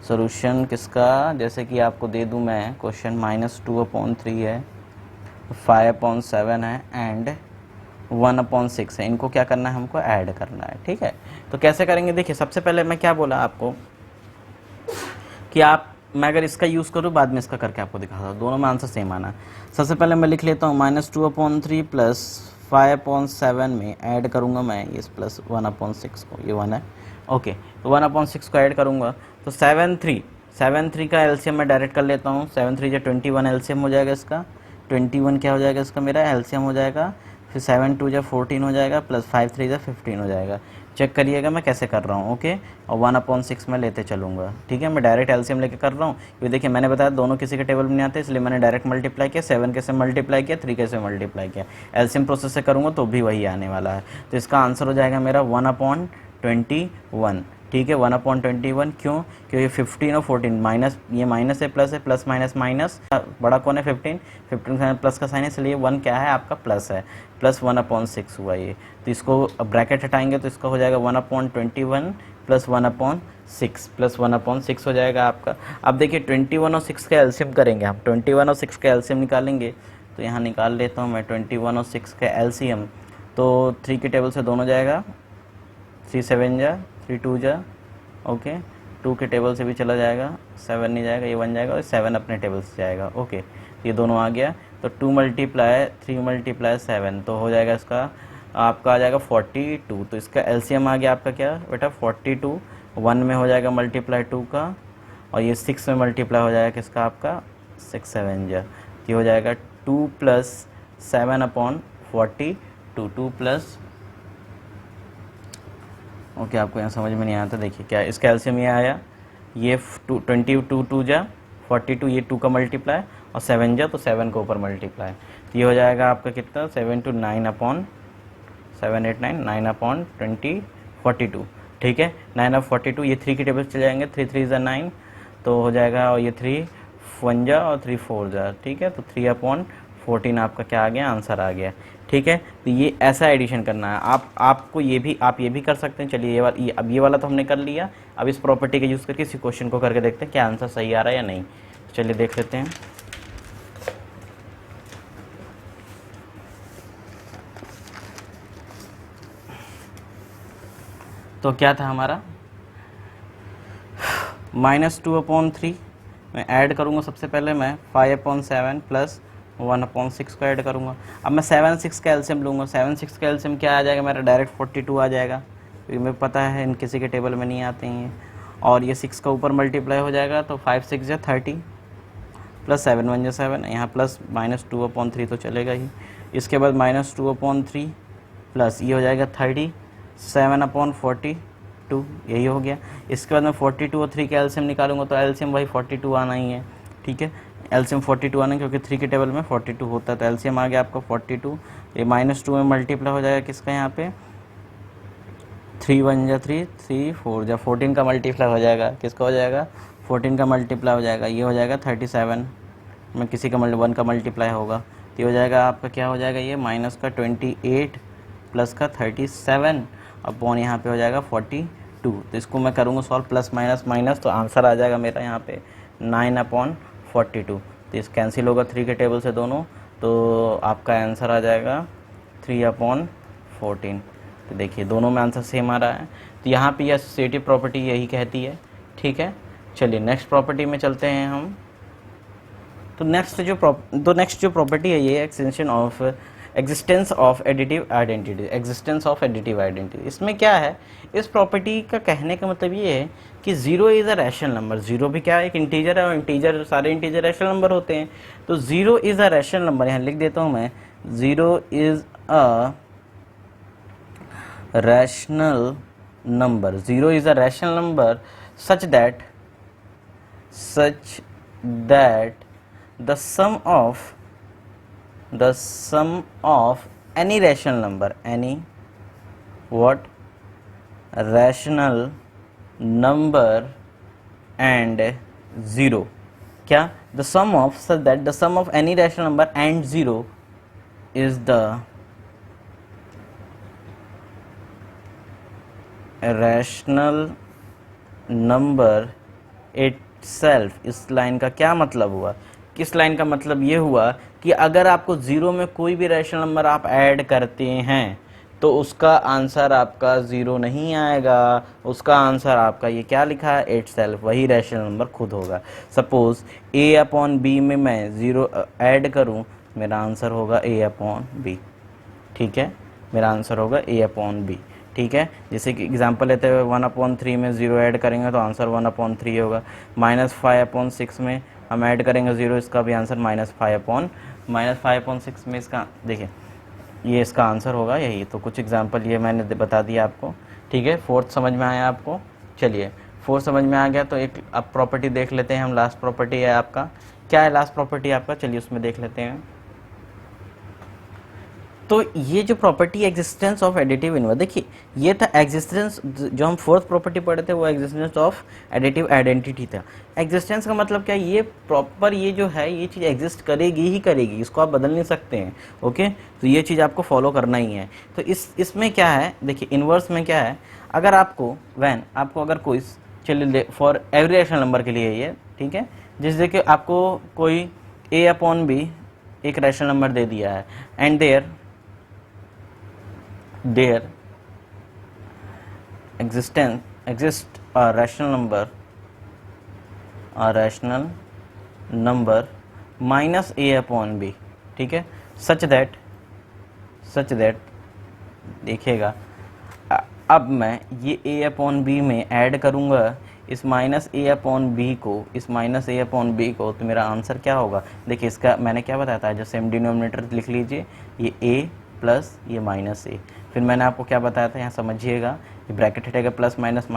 सॉल्यूशन किसका, जैसे कि आपको दे दूं मैं क्वेश्चन -2/3 है, 5/7 है एंड 1/6 है, इनको क्या करना है हमको ऐड करना है। ठीक है, तो कैसे करेंगे, देखिए सबसे पहले मैं क्या बोला आपको कि मैं अगर इसका यूज़ करूँ बाद में इसका करके आपको दिखाता हूँ, दोनों में आंसर सेम आना। सबसे पहले मैं लिख लेता हूँ -2/3 प्लस 5/7 में ऐड करूँगा मैं इस प्लस 1/6 को, ये 1 है, ओके, तो 1/6 को ऐड करूँगा तो 7 3 का एलसीएम मैं डायरेक्ट कर लेता हूँ, 7 3 = 21 एलसीएम हो जाएगा इसका, 21 क्या हो जाएगा इसका मेरा एलसीएम हो जाएगा, फिर 7 2 = 14 हो जाएगा, प्लस 5 3 = 15 हो जाएगा। चेक करिएगा मैं कैसे कर रहा हूँ, ओके, और 1/6 में लेते चलूँगा। ठीक है, मैं डायरेक्ट एलसीएम लेके कर रहा हूँ क्योंकि देखिए मैंने बताया दोनों किसी के टेबल में नहीं आते, इसलिए मैंने डायरेक्ट मल्टीप्लाई किया, 7 कैसे मल्टीप्लाई किया, 3 कैसे मल्टीप्लाई किया, एलसीएम प्रोसेस से करूँगा तो भी वही आने वाला है। तो इसका आंसर हो जाएगा मेरा 1/21। ठीक है, 1/21 क्यों, क्योंकि 15 और 14 माइनस, ये माइनस है प्लस है, प्लस माइनस माइनस, बड़ा कौन है 15 प्लस का साइन है, इसलिए 1 क्या है आपका प्लस है, प्लस 1/6 हुआ ये। तो इसको ब्रैकेट हटाएंगे तो इसका हो जाएगा 1/21 प्लस 1/6 प्लस 1/6 हो जाएगा आपका। अब देखिए 21 और 6 का एलसीएम करेंगे हम, 21 और 6 का एलसीएम निकालेंगे, तो यहाँ निकाल लेता हूँ मैं 21 और 6 का एलसीएम, तो 3 के टेबल से दोनों जाएगा, 3 7 जा, 3 2 जा, ओके, 2 के टेबल से भी चला जाएगा, 7 नहीं जाएगा, ये 1 जाएगा और 7 अपने टेबल से जाएगा, ओके, ये दोनों आ गया। तो 2 × 3 × 7 तो हो जाएगा इसका आपका आ जाएगा 42। तो इसका एलसीएम आ गया आपका क्या बेटा 42, 1 में हो जाएगा मल्टीप्लाई 2 का, और ये 6 में मल्टीप्लाई हो जाएगा किसका आपका 6 7 जा, ये हो जाएगा 2 + 7/42, 2 प्लस, ओके, आपको यहाँ समझ में नहीं आता, देखिए क्या इसका एलसीएम ये आया, ये 22 2 जा 42, ये 2 का मल्टीप्लाई और 7 जा तो 7 को ऊपर मल्टीप्लाई, तो ये हो जाएगा आपका कितना 7 to 9/7 8 9 9/20 42। ठीक है, 9/42, ये 3 की टेबल से चले जाएंगे, 3 3 = 9 तो हो जाएगा, और ये 3 1 जा और 3 4 जा, ठीक है, तो 3/14 आपका क्या आ गया आंसर आ गया। ठीक है, तो ये ऐसा एडिशन करना है। आपको ये भी कर सकते हैं। चलिए अब ये वाला तो हमने कर लिया, अब इस प्रॉपर्टी का यूज़ करके इसी क्वेश्चन को करके देखते हैं क्या आंसर सही आ रहा है या नहीं। चलिए देख लेते हैं। तो क्या था हमारा -2/3 मैं ऐड करूँगा, सबसे पहले मैं 5/7 प्लस 1/6 को ऐड करूँगा। अब मैं 7 6 का एलसीएम लूँगा, 7 6 का एलसीएम क्या आ जाएगा मेरा डायरेक्ट 42 आ जाएगा, क्योंकि मुझे पता है इन किसी के टेबल में नहीं आते हैं, और ये 6 का ऊपर मल्टीप्लाई हो जाएगा तो 5 6 = 30 प्लस 7 1 = 7, यहाँ प्लस -2/3 तो चलेगा ही। इसके बाद -2/3 प्लस ये हो जाएगा 30 7/42 यही हो गया। इसके बाद मैं 42 और 3 का एलसीएम निकालूंगा तो एलसीएम भाई 42 आना ही है, ठीक है। एलसीएम 42 आना है क्योंकि 3 के टेबल में 42 होता है, तो एलसीएम आ गया आपका 42। ये -2 में मल्टीप्लाई हो जाएगा किसका, यहाँ पे 3 1 जा 3, 3 4 जा 14 का मल्टीप्लाई हो जाएगा, किसका हो जाएगा 14 का मल्टीप्लाई हो जाएगा, ये हो जाएगा 37 में किसी का 1 का मल्टीप्लाई होगा, तो ये हो जाएगा आपका क्या हो जाएगा, ये माइनस का 28 प्लस का 37 अपॉन यहाँ पे हो जाएगा 42। तो इसको मैं करूँगा सॉल्व प्लस माइनस माइनस, तो आंसर आ जाएगा मेरा यहाँ पे 9/42। तो इस कैंसिल होगा 3 के टेबल से दोनों, तो आपका आंसर आ जाएगा 3/14। तो देखिए दोनों में आंसर सेम आ रहा है, तो यहाँ पे एसोसिएटिव प्रॉपर्टी यही कहती है, ठीक है। चलिए नेक्स्ट प्रॉपर्टी में चलते हैं हम। तो नेक्स्ट जो प्रॉपर्टी है ये existence of additive identity. Existence of additive identity, इसमें क्या है, इस प्रॉपर्टी का कहने का मतलब ये है कि 0 इज़ अ रैशनल नंबर। 0 भी क्या है, एक इंटीजर है, और इंटीजर सारे इंटीजर रैशनल नंबर होते हैं। तो 0 इज़ अ रैशनल नंबर, यहाँ लिख देता हूँ मैं, 0 is a rational number. 0 is a rational number such that the sum of any rational number, any what rational number and 0, क्या the sum of, such that the sum of any rational number and 0 is the rational number itself। इस line का क्या मतलब हुआ, किस line का मतलब ये हुआ कि अगर आपको 0 में कोई भी रैशनल नंबर आप ऐड करते हैं तो उसका आंसर आपका 0 नहीं आएगा, उसका आंसर आपका ये क्या लिखा है, इटसेल्फ, वही रैशनल नंबर खुद होगा। सपोज a/b में मैं 0 ऐड करूं, मेरा आंसर होगा a/b, ठीक है, मेरा आंसर होगा a/b, ठीक है। जैसे कि एग्जांपल लेते हुए 1/3 में 0 ऐड करेंगे तो आंसर 1/3 होगा। -5/6 में हम ऐड करेंगे 0, इसका भी आंसर -5/6 में इसका, देखिए ये इसका आंसर होगा यही। तो कुछ एग्जांपल ये मैंने बता दिया आपको, ठीक है। फोर्थ समझ में आया आपको, चलिए फोर्थ समझ में आ गया तो एक अब प्रॉपर्टी देख लेते हैं हम। लास्ट प्रॉपर्टी है आपका, क्या है लास्ट प्रॉपर्टी आपका, चलिए उसमें देख लेते हैं। तो ये जो property existence of additive inverse, देखिए ये था एग्जिस्टेंस, जो हम फोर्थ प्रॉपर्टी पढ़े थे वो एग्जिस्टेंस ऑफ एडिटिव आइडेंटिटी था। एग्जिस्टेंस का मतलब क्या, ये प्रॉपर ये जो है ये चीज़ एग्जिस्ट करेगी ही करेगी, इसको आप बदल नहीं सकते हैं, ओके। तो ये चीज़ आपको फॉलो करना ही है। तो इसमें क्या है, देखिए इनवर्स में क्या है, अगर आपको आपको अगर कोई, चलिए फॉर एवरी रैशनल नंबर के लिए ये, ठीक है, जैसे कि आपको कोई a/b एक रैशनल नंबर दे दिया है and there exist a rational number minus a/b, ठीक है, such that देखिएगा अब मैं ये a/b में ऐड करूंगा इस -a/b को, तो मेरा आंसर क्या होगा, देखिए इसका मैंने क्या बताया था, जो सेम डिनोमिनेटर लिख लीजिए, ये a प्लस ये -a, फिर मैंने आपको क्या बताया था, यहाँ समझिएगा, ये ब्रैकेट हटेगा प्लस माइनस a,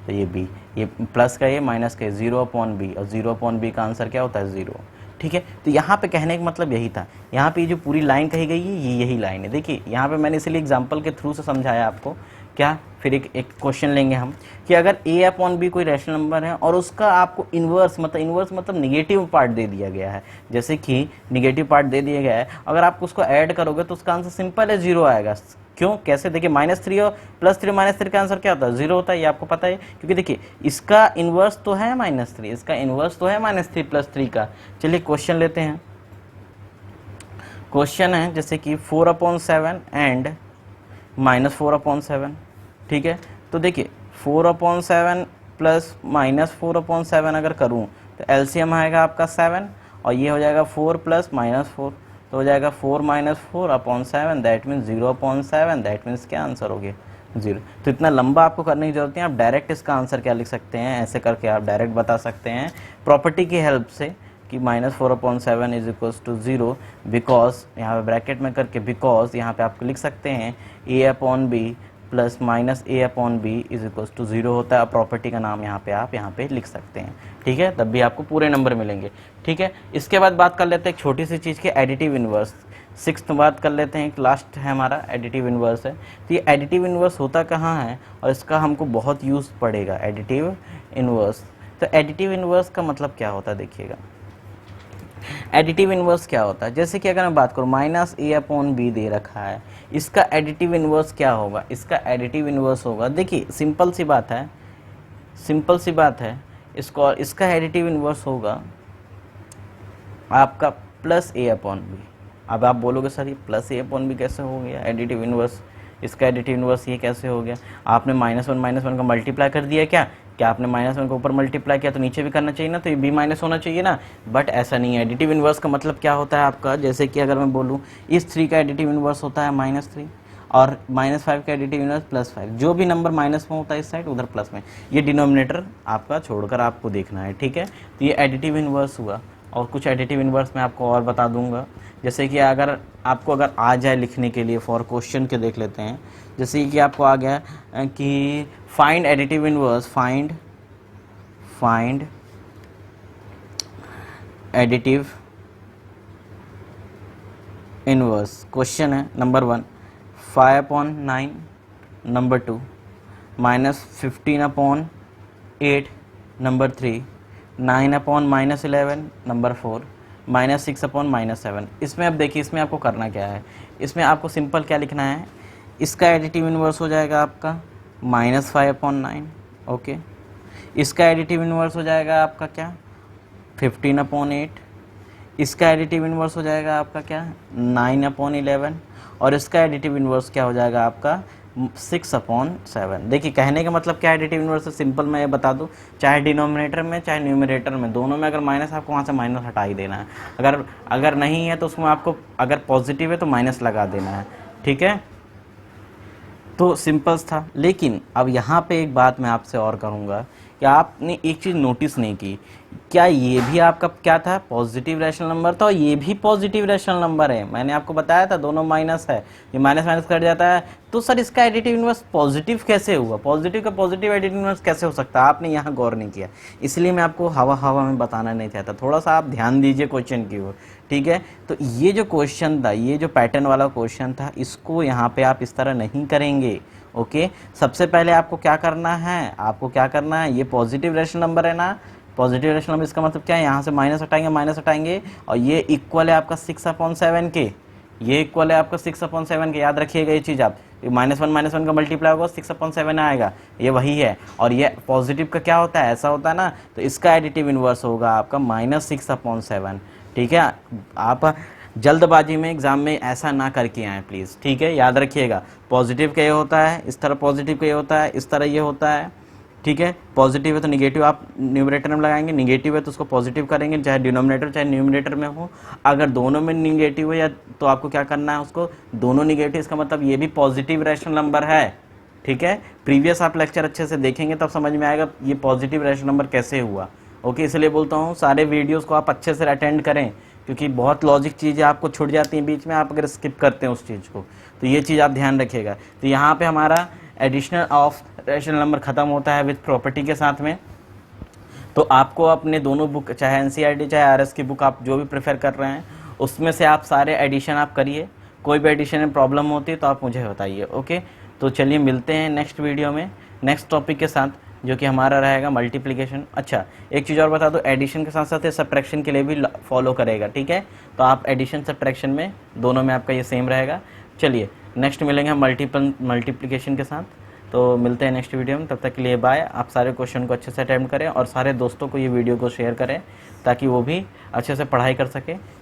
तो ये b, ये प्लस का ये माइनस का 0/b, और 0/b का आंसर क्या होता है 0, ठीक है। तो यहाँ पे कहने का मतलब यही था, यहाँ पे जो पूरी लाइन कही गई है ये यही लाइन है। देखिए यहाँ पे मैंने इसलिए एग्जांपल के थ्रू से समझाया आपको, क्या, फिर एक क्वेश्चन लेंगे हम कि अगर a/b कोई रैशनल नंबर है और उसका आपको इन्वर्स मतलब निगेटिव पार्ट दे दिया गया है, जैसे कि निगेटिव पार्ट दे दिया गया है, अगर आप उसको ऐड करोगे तो उसका आंसर सिंपल है 0 आएगा। क्यों, कैसे, देखिए -3 और +3 का आंसर क्या होता है 0 होता है, ये आपको पता है, क्योंकि देखिए इसका इन्वर्स तो है -3, इसका इन्वर्स तो है -3 + 3 का। चलिए क्वेश्चन लेते हैं। क्वेश्चन है जैसे कि 4/7 एंड -4/7, ठीक है। तो देखिए 4/7 प्लस -4/7 अगर करूं तो एलसीएम आएगा आपका 7, और ये हो जाएगा 4 प्लस -4, तो हो जाएगा 4 - 4/7, दैट मीन्स 0/7, दैट मीन्स क्या आंसर हो गया 0। तो इतना लंबा आपको करने की जरूरत नहीं है, आप डायरेक्ट इसका आंसर क्या लिख सकते हैं, ऐसे करके आप डायरेक्ट बता सकते हैं प्रॉपर्टी की हेल्प से कि -4/7 = 0, बिकॉज यहाँ पे ब्रैकेट में करके, बिकॉज यहाँ पे आप लिख सकते हैं a/b plus minus A upon B is equals to 0 होता है। प्रॉपर्टी का नाम यहाँ पे आप यहाँ पे लिख सकते हैं, ठीक है, तब भी आपको पूरे नंबर मिलेंगे, ठीक है। इसके बाद बात कर लेते हैं एक छोटी सी चीज़ की, एडिटिव इन्वर्स। सिक्स्थ बात कर लेते हैं, एक लास्ट है हमारा एडिटिव इन्वर्स है। तो ये एडिटिव इन्वर्स होता कहाँ है और इसका हमको बहुत यूज़ पड़ेगा, एडिटिव इन्वर्स। तो एडिटिव इन्वर्स का मतलब क्या होता है देखिएगा, एडिटिव इन्वर्स क्या होता है, जैसे कि अगर मैं बात करूँ माइनस ए अपॉन बी दे रखा है, इसका एडिटिव इन्वर्स क्या होगा, इसका एडिटिव इन्वर्स होगा, देखिए सिंपल सी बात है, सिंपल सी बात है, इसका एडिटिव इन्वर्स होगा आपका प्लस ए अपॉन बी। अब आप बोलोगे सर ये प्लस ए अपॉन बी कैसे हो गया एडिटिव इन्वर्स, इसका एडिटिव इन्वर्स ये कैसे हो गया, आपने -1 का मल्टीप्लाई कर दिया क्या आपने -1 के ऊपर मल्टीप्लाई किया तो नीचे भी करना चाहिए ना, तो ये बी माइनस होना चाहिए ना, बट ऐसा नहीं है। एडिटिव इन्वर्स का मतलब क्या होता है आपका, जैसे कि अगर मैं बोलूँ इस 3 का एडिटिव इन्वर्स होता है -3 और -5 का एडिटिव इन्वर्स +5, जो भी नंबर माइनस में होता है इस साइड उधर प्लस में, ये डिनोमिनेटर आपका छोड़कर आपको देखना है, ठीक है। तो ये एडिटिव इन्वर्स हुआ, और कुछ एडिटिव इन्वर्स मैं आपको और बता दूंगा, जैसे कि अगर आ जाए लिखने के लिए फॉर क्वेश्चन के देख लेते हैं, जैसे कि आपको आ गया कि find additive inverse, find additive inverse, question है नंबर 1 5/9, नंबर 2 -15/8, नंबर 3 9/-11, नंबर 4 -6/-7। इसमें अब देखिए, इसमें आपको करना क्या है, इसमें आपको सिंपल क्या लिखना है, इसका एडिटिव इन्वर्स हो जाएगा आपका -5/9, ओके। इसका एडिटिव इन्वर्स हो जाएगा आपका क्या 15/8, इसका एडिटिव इन्वर्स हो जाएगा आपका क्या 9/11, और इसका एडिटिव इन्वर्स क्या हो जाएगा आपका 6/7। देखिए कहने का मतलब क्या है एडिटिव इन्वर्स, सिंपल मैं ये बता दूं, चाहे डिनोमिनेटर में चाहे न्यूमरेटर में, दोनों में अगर माइनस, आपको वहाँ से माइनस हटा ही देना है, अगर नहीं है तो उसमें आपको, अगर पॉजिटिव है तो माइनस लगा देना है, ठीक है। तो सिंपल था, लेकिन अब यहाँ पे एक बात मैं आपसे और करूँगा कि आपने एक चीज़ नोटिस नहीं की, क्या ये भी आपका क्या था पॉजिटिव रैशनल नंबर था, और ये भी पॉजिटिव रैशनल नंबर है, मैंने आपको बताया था दोनों माइनस है, ये माइनस माइनस कट जाता है, तो सर इसका एडिटिव इन्वर्स पॉजिटिव कैसे हुआ, पॉजिटिव का पॉजिटिव एडिटिव इन्वर्स कैसे हो सकता है, आपने यहाँ गौर नहीं किया, इसलिए मैं आपको हवा में बताना नहीं चाहता, थोड़ा सा आप ध्यान दीजिए क्वेश्चन की ओर, ठीक है। तो ये जो क्वेश्चन था, ये जो पैटर्न वाला क्वेश्चन था, इसको यहाँ पे आप इस तरह नहीं करेंगे, ओके। सबसे पहले आपको क्या करना है, ये पॉजिटिव रैशनल नंबर है ना, पॉजिटिव रैशनल नंबर, इसका मतलब क्या है, यहाँ से माइनस हटाएंगे, और ये इक्वल है आपका 6/7 के, ये इक्वल है आपका 6/7 के, याद रखिएगा ये चीज़ आप, -1 का मल्टीप्लाई होगा 6/7 आएगा, ये वही है। और ये पॉजिटिव का क्या होता है, ऐसा होता है ना, तो इसका एडिटिव इन्वर्स होगा आपका -6/7, ठीक है। आप जल्दबाजी में एग्जाम में ऐसा ना करके आए प्लीज़, ठीक है, याद रखिएगा। पॉजिटिव का ये होता है, इस तरह पॉजिटिव का ये होता है, इस तरह ये होता है, ठीक है। पॉजिटिव है तो निगेटिव आप न्यूमरेटर में लगाएंगे, निगेटिव है तो उसको पॉजिटिव करेंगे, चाहे डिनोमिनेटर चाहे न्यूमरेटर में हो। अगर दोनों में निगेटिव है या तो आपको क्या करना है, उसको दोनों निगेटिव, इसका मतलब ये भी पॉजिटिव रैशनल नंबर है, ठीक है। प्रीवियस आप लेक्चर अच्छे से देखेंगे तब समझ में आएगा ये पॉजिटिव रैशनल नंबर कैसे हुआ, ओके। इसलिए बोलता हूँ सारे वीडियोज़ को आप अच्छे से अटेंड करें, क्योंकि बहुत लॉजिक चीज़ें आपको छूट जाती हैं बीच में, आप अगर स्किप करते हैं उस चीज़ को, तो ये चीज़ आप ध्यान रखिएगा। तो यहाँ पे हमारा एडिशनल ऑफ रैशनल नंबर ख़त्म होता है विथ प्रॉपर्टी के साथ में। तो आपको अपने दोनों बुक, चाहे एनसीईआरटी चाहे आरएस की बुक, आप जो भी प्रेफर कर रहे हैं उसमें से आप सारे एडिशन आप करिए, कोई भी एडिशन में प्रॉब्लम होती है तो आप मुझे बताइए, ओके। तो चलिए मिलते हैं नेक्स्ट वीडियो में नेक्स्ट टॉपिक के साथ, जो कि हमारा रहेगा मल्टीप्लिकेशन। अच्छा एक चीज़ और बता दो, एडिशन के साथ साथ सब्ट्रैक्शन के लिए भी फॉलो करेगा, ठीक है। तो आप एडिशन सब्ट्रैक्शन में दोनों में आपका ये सेम रहेगा। चलिए नेक्स्ट मिलेंगे हम मल्टीप्लिकेशन के साथ, तो मिलते हैं नेक्स्ट वीडियो में, तब तक के लिए बाय। आप सारे क्वेश्चन को अच्छे से अटेम्प्ट करें और सारे दोस्तों को ये वीडियो को शेयर करें ताकि वो भी अच्छे से पढ़ाई कर सके।